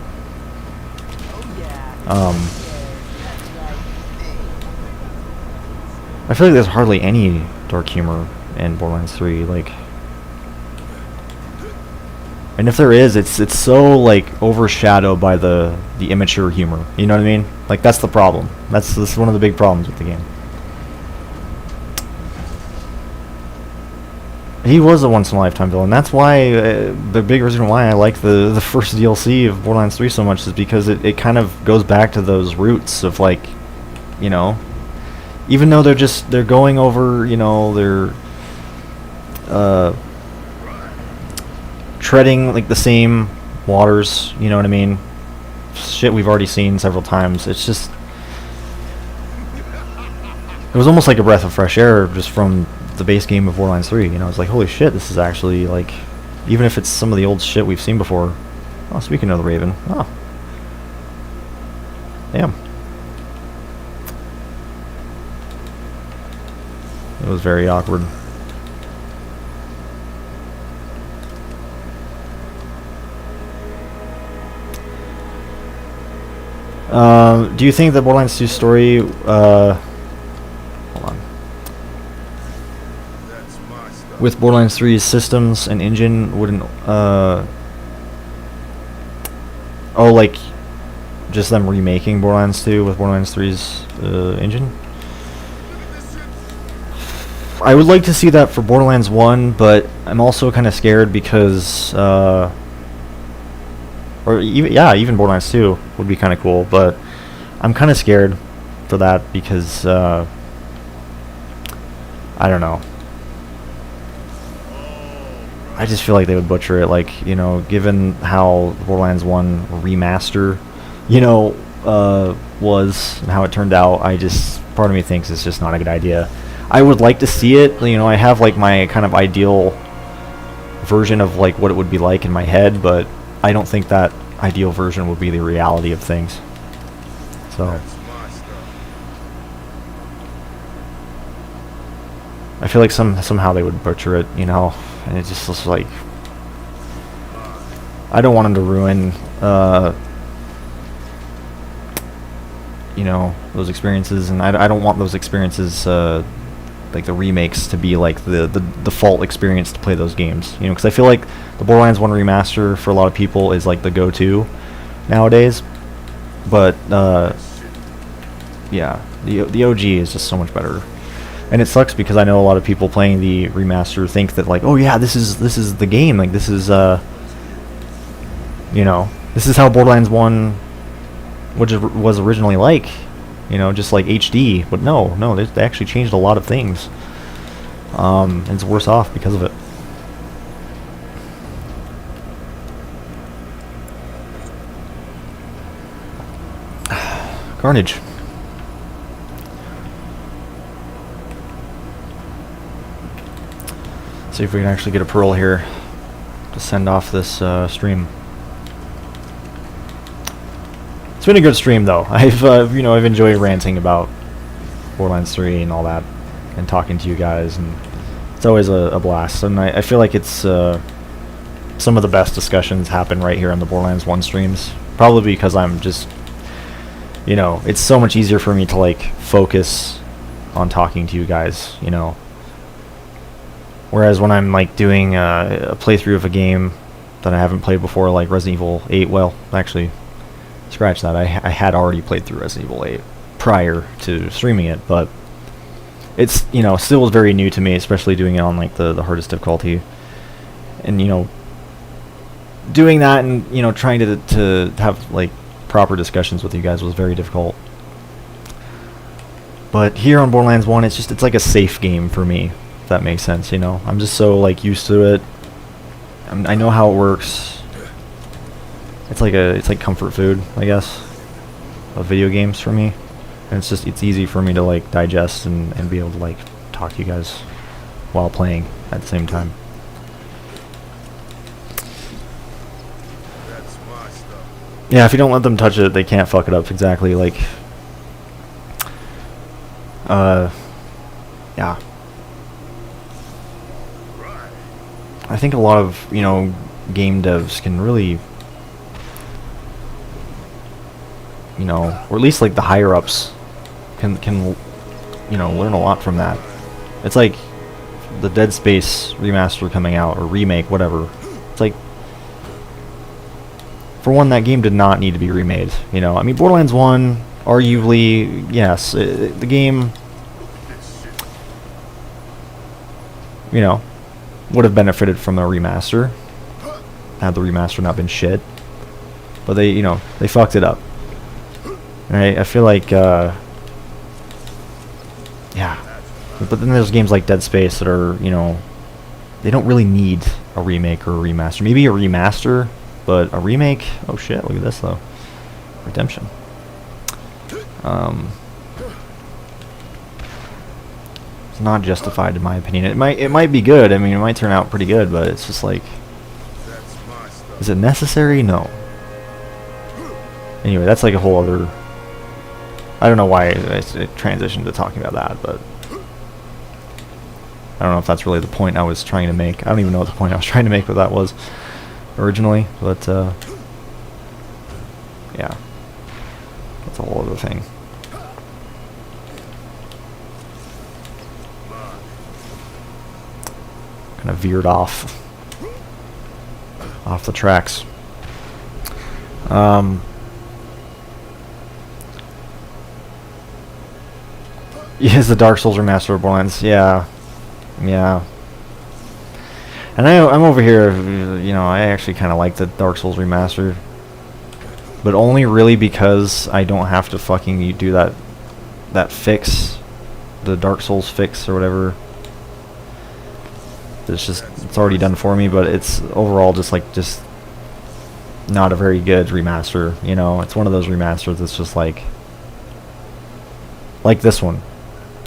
I feel like there's hardly any dark humor in Borderlands 3, like, and if there is, it's so like overshadowed by the immature humor. You know what I mean? Like, that's the problem. That's one of the big problems with the game. He was a once in a lifetime villain. That's why the big reason why I like the first DLC of Borderlands 3 so much is because it kind of goes back to those roots of, like, you know, even though they're going over, you know, they're treading like the same waters, you know what I mean? Shit we've already seen several times. It's just, it was almost like a breath of fresh air just from the base game of Borderlands 3. You know, it's like, holy shit, this is actually, like, even if it's some of the old shit we've seen before. Oh, speaking of the Raven. Oh. Damn. It was very awkward. Do you think that Borderlands 2 story, hold on, with Borderlands 3's systems and engine wouldn't, oh, like, just them remaking Borderlands 2 with Borderlands 3's engine? I would like to see that for Borderlands 1, but I'm also kind of scared because, or even, yeah, even Borderlands 2 would be kind of cool, but I'm kind of scared for that because, I don't know. I just feel like they would butcher it, like, you know, given how Borderlands 1 remaster, you know, was, and how it turned out, part of me thinks it's just not a good idea. I would like to see it, you know, I have, like, my kind of ideal version of, like, what it would be like in my head, but I don't think that ideal version would be the reality of things. So I feel like somehow they would butcher it, you know, and it just looks like, I don't want them to ruin, you know, those experiences, and I don't want those experiences, like the remakes, to be like the default experience to play those games, you know, because I feel like the Borderlands 1 remaster for a lot of people is like the go-to nowadays, but yeah, the OG is just so much better, and it sucks because I know a lot of people playing the remaster think that, like, oh yeah, this is the game, like, this is you know, this is how Borderlands 1 was originally like, you know, just like HD, but no, they actually changed a lot of things, and it's worse off because of it. Carnage. See if we can actually get a pearl here to send off this stream. It's been a good stream, though. I've you know, I've enjoyed ranting about Borderlands 3 and all that, and talking to you guys, and it's always a blast. And I feel like it's some of the best discussions happen right here on the Borderlands 1 streams. Probably because I'm just, you know, it's so much easier for me to, like, focus on talking to you guys, you know. Whereas when I'm, like, doing a playthrough of a game that I haven't played before, like Resident Evil 8, well, actually, scratch that. I had already played through Resident Evil 8 prior to streaming it, but it's, you know, still was very new to me, especially doing it on, like, the hardest difficulty. And, you know, doing that and, you know, trying to have, like, proper discussions with you guys was very difficult. But here on Borderlands 1, it's like a safe game for me, if that makes sense, you know. I'm just so, like, used to it. I know how it works. It's like comfort food, I guess, of video games for me. And it's easy for me to, like, digest and be able to, like, talk to you guys while playing at the same time. Yeah, if you don't let them touch it, they can't fuck it up. Exactly, like, yeah. I think a lot of, you know, game devs can really, you know, or at least like the higher ups can you know, learn a lot from that. It's like the Dead Space remaster coming out, or remake, whatever. It's like, for one, that game did not need to be remade. You know, I mean, Borderlands 1, arguably, yes, the game, you know, would have benefited from a remaster had the remaster not been shit. But they, you know, they fucked it up. And I feel like, yeah. But then there's games like Dead Space that are, you know, they don't really need a remake or a remaster. Maybe a remaster, but a remake, oh shit, look at this though. Redemption. It's not justified in my opinion. It might be good. I mean, it might turn out pretty good, but it's just like, is it necessary? No. Anyway, that's like a whole other, I don't know why I transitioned to talking about that, but I don't know if that's really the point I was trying to make. I don't even know what the point I was trying to make with that was originally, but yeah, that's a whole other thing. Kind of veered off the tracks. Yes, the Dark Souls remaster of Borderlands. Yeah. And I'm over here, you know, I actually kind of like the Dark Souls remaster, but only really because I don't have to fucking do that fix, the Dark Souls fix or whatever. It's already done for me, but it's overall just not a very good remaster. You know, it's one of those remasters that's just like this one,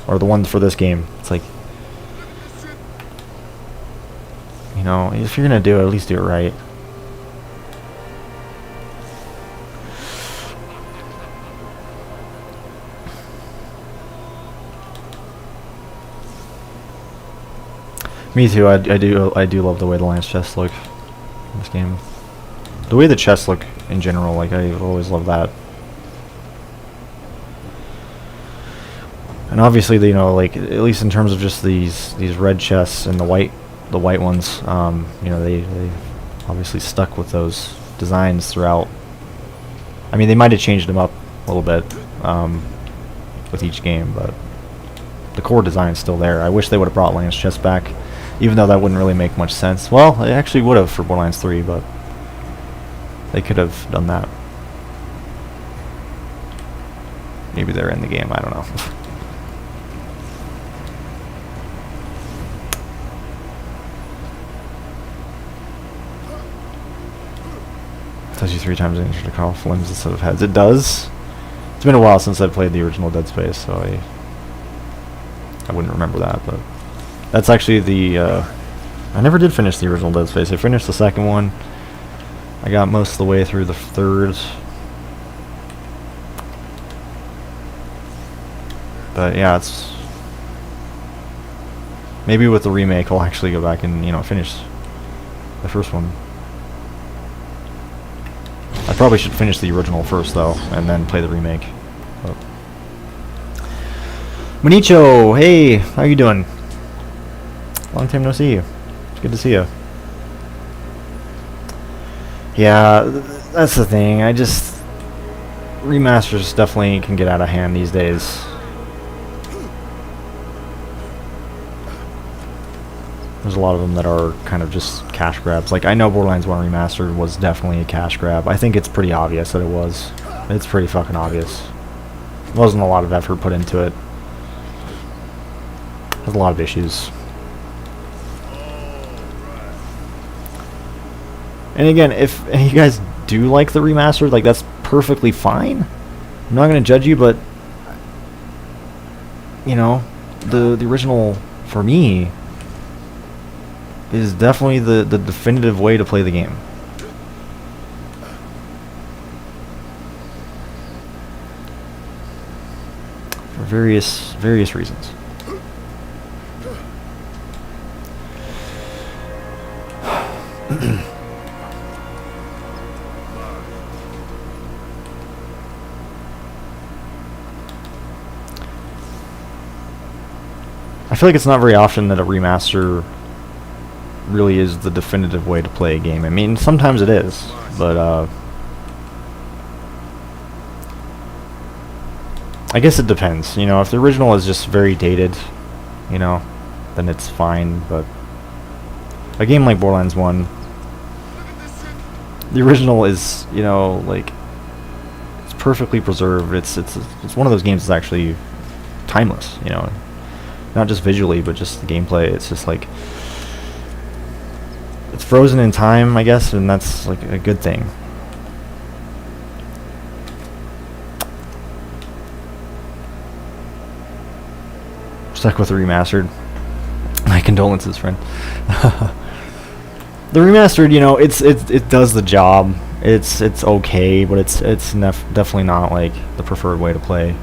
or the ones for this game. It's like, you know, if you're gonna do it, at least do it right. Me too. I do love the way the lance chests look in this game. The way the chests look in general, like, I always love that. And obviously, you know, like, at least in terms of just these red chests and the white ones, you know, they obviously stuck with those designs throughout. I mean, they might have changed them up a little bit with each game, but the core design's still there. I wish they would have brought lance chests back, even though that wouldn't really make much sense. Well, it actually would have for Borderlands 3, but they could have done that. Maybe they're in the game, I don't know. Tells you 3 times the answer to call off limbs instead of heads. It does. It's been a while since I played the original Dead Space, so I wouldn't remember that, but that's actually the I never did finish the original Dead Space. I finished the second one. I got most of the way through the third. But yeah, it's maybe with the remake I'll actually go back and, you know, finish the first one. I probably should finish the original first though, and then play the remake. But Monicho, hey, how you doing? Long time no see you. It's good to see you. Yeah, that's the thing. Remasters definitely can get out of hand these days. There's a lot of them that are kind of just cash grabs. Like, I know Borderlands 1 Remastered was definitely a cash grab. I think it's pretty obvious that it was. It's pretty fucking obvious. There wasn't a lot of effort put into it. There's a lot of issues. And again, if you guys do like the remastered, like, that's perfectly fine. I'm not going to judge you, but, you know, the original, for me, is definitely the definitive way to play the game. For various reasons. I feel like it's not very often that a remaster really is the definitive way to play a game. I mean, sometimes it is, but I guess it depends. You know, if the original is just very dated, you know, then it's fine. But a game like Borderlands 1, the original is, you know, like, it's perfectly preserved. It's one of those games that's actually timeless, you know, not just visually, but just the gameplay. It's just like, it's frozen in time, I guess, and that's like a good thing. Stuck with the remastered. My condolences, friend. The remastered, you know, it does the job. It's okay, but it's definitely not like the preferred way to play.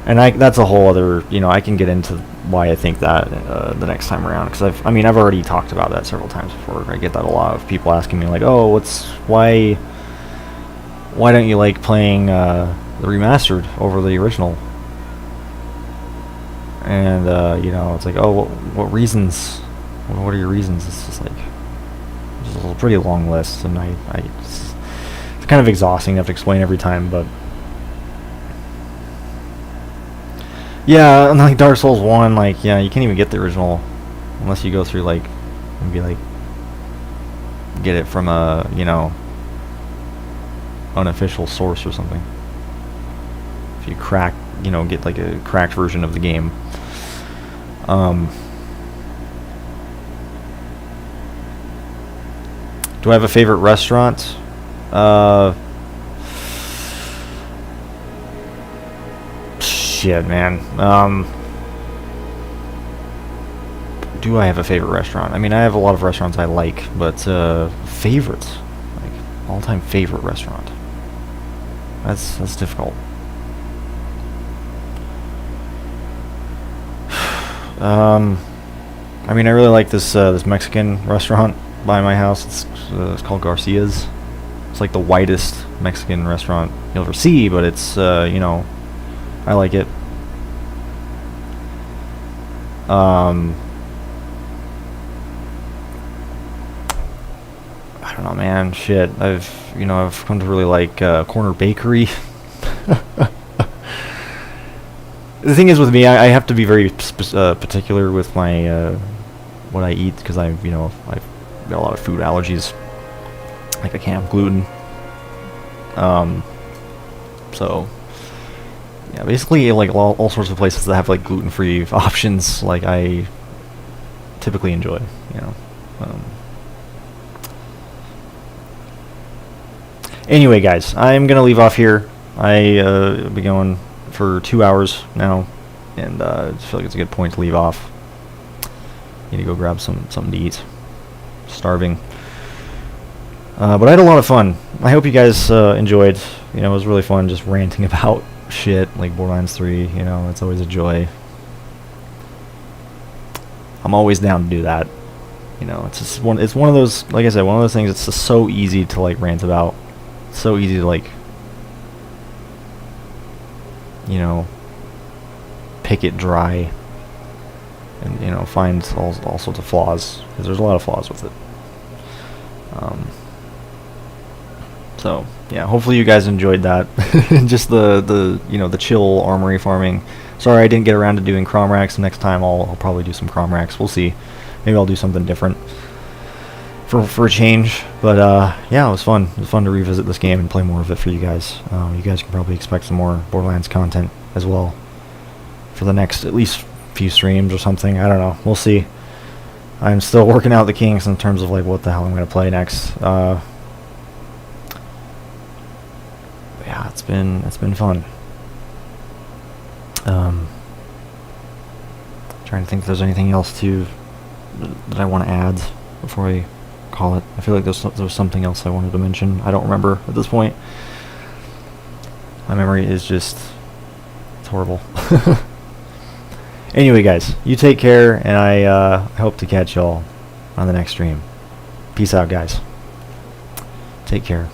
And that's a whole other, you know, I can get into why I think that the next time around, because I've already talked about that several times before. I get that a lot of people asking me like, oh, why don't you like playing the remastered over the original? And you know, it's like, oh, what reasons? What are your reasons? It's just like, it's a pretty long list, and it's kind of exhausting to have to explain every time, but yeah, and like Dark Souls 1, like, yeah, you can't even get the original unless you go through, like, maybe, like, get it from a, you know, unofficial source or something. If you crack, you know, get, like, a cracked version of the game. Do I have a favorite restaurant? Shit, man. Do I have a favorite restaurant? I mean, I have a lot of restaurants I like, but favorites, like all-time favorite restaurant. That's difficult. I mean, I really like this Mexican restaurant by my house. It's called Garcia's. It's like the whitest Mexican restaurant you'll ever see, but it's you know, I like it. I don't know, man. Shit, I've come to really like Corner Bakery. The thing is with me, I have to be very particular with my what I eat, because I've got a lot of food allergies. Like, I can't have gluten. So yeah, basically, like all sorts of places that have like gluten-free options, like I typically enjoy, you know. Anyway, guys, I'm gonna leave off here. I've been going for 2 hours now, and I just feel like it's a good point to leave off. Need to go grab something to eat. Starving. But I had a lot of fun. I hope you guys enjoyed. You know, it was really fun just ranting about shit like Borderlands 3. You know, it's always a joy. I'm always down to do that. You know, it's one of those, like I said, one of those things. It's just so easy to like rant about. So easy to like, you know, pick it dry, and you know, find all sorts of flaws, because there's a lot of flaws with it. So yeah, hopefully you guys enjoyed that. Just the you know, the chill armory farming. Sorry I didn't get around to doing crom racks. Next time I'll probably do some crom racks. We'll see. Maybe I'll do something different for a change. But yeah, it was fun. It was fun to revisit this game and play more of it for you guys. You guys can probably expect some more Borderlands content as well for the next at least few streams or something. I don't know. We'll see. I'm still working out the kinks in terms of like what the hell I'm gonna play next. Yeah, it's been fun. Trying to think if there's anything else that I want to add before I call it. I feel like there's something else I wanted to mention. I don't remember at this point. My memory is just, it's horrible. Anyway, guys, you take care, and I hope to catch y'all on the next stream. Peace out, guys. Take care.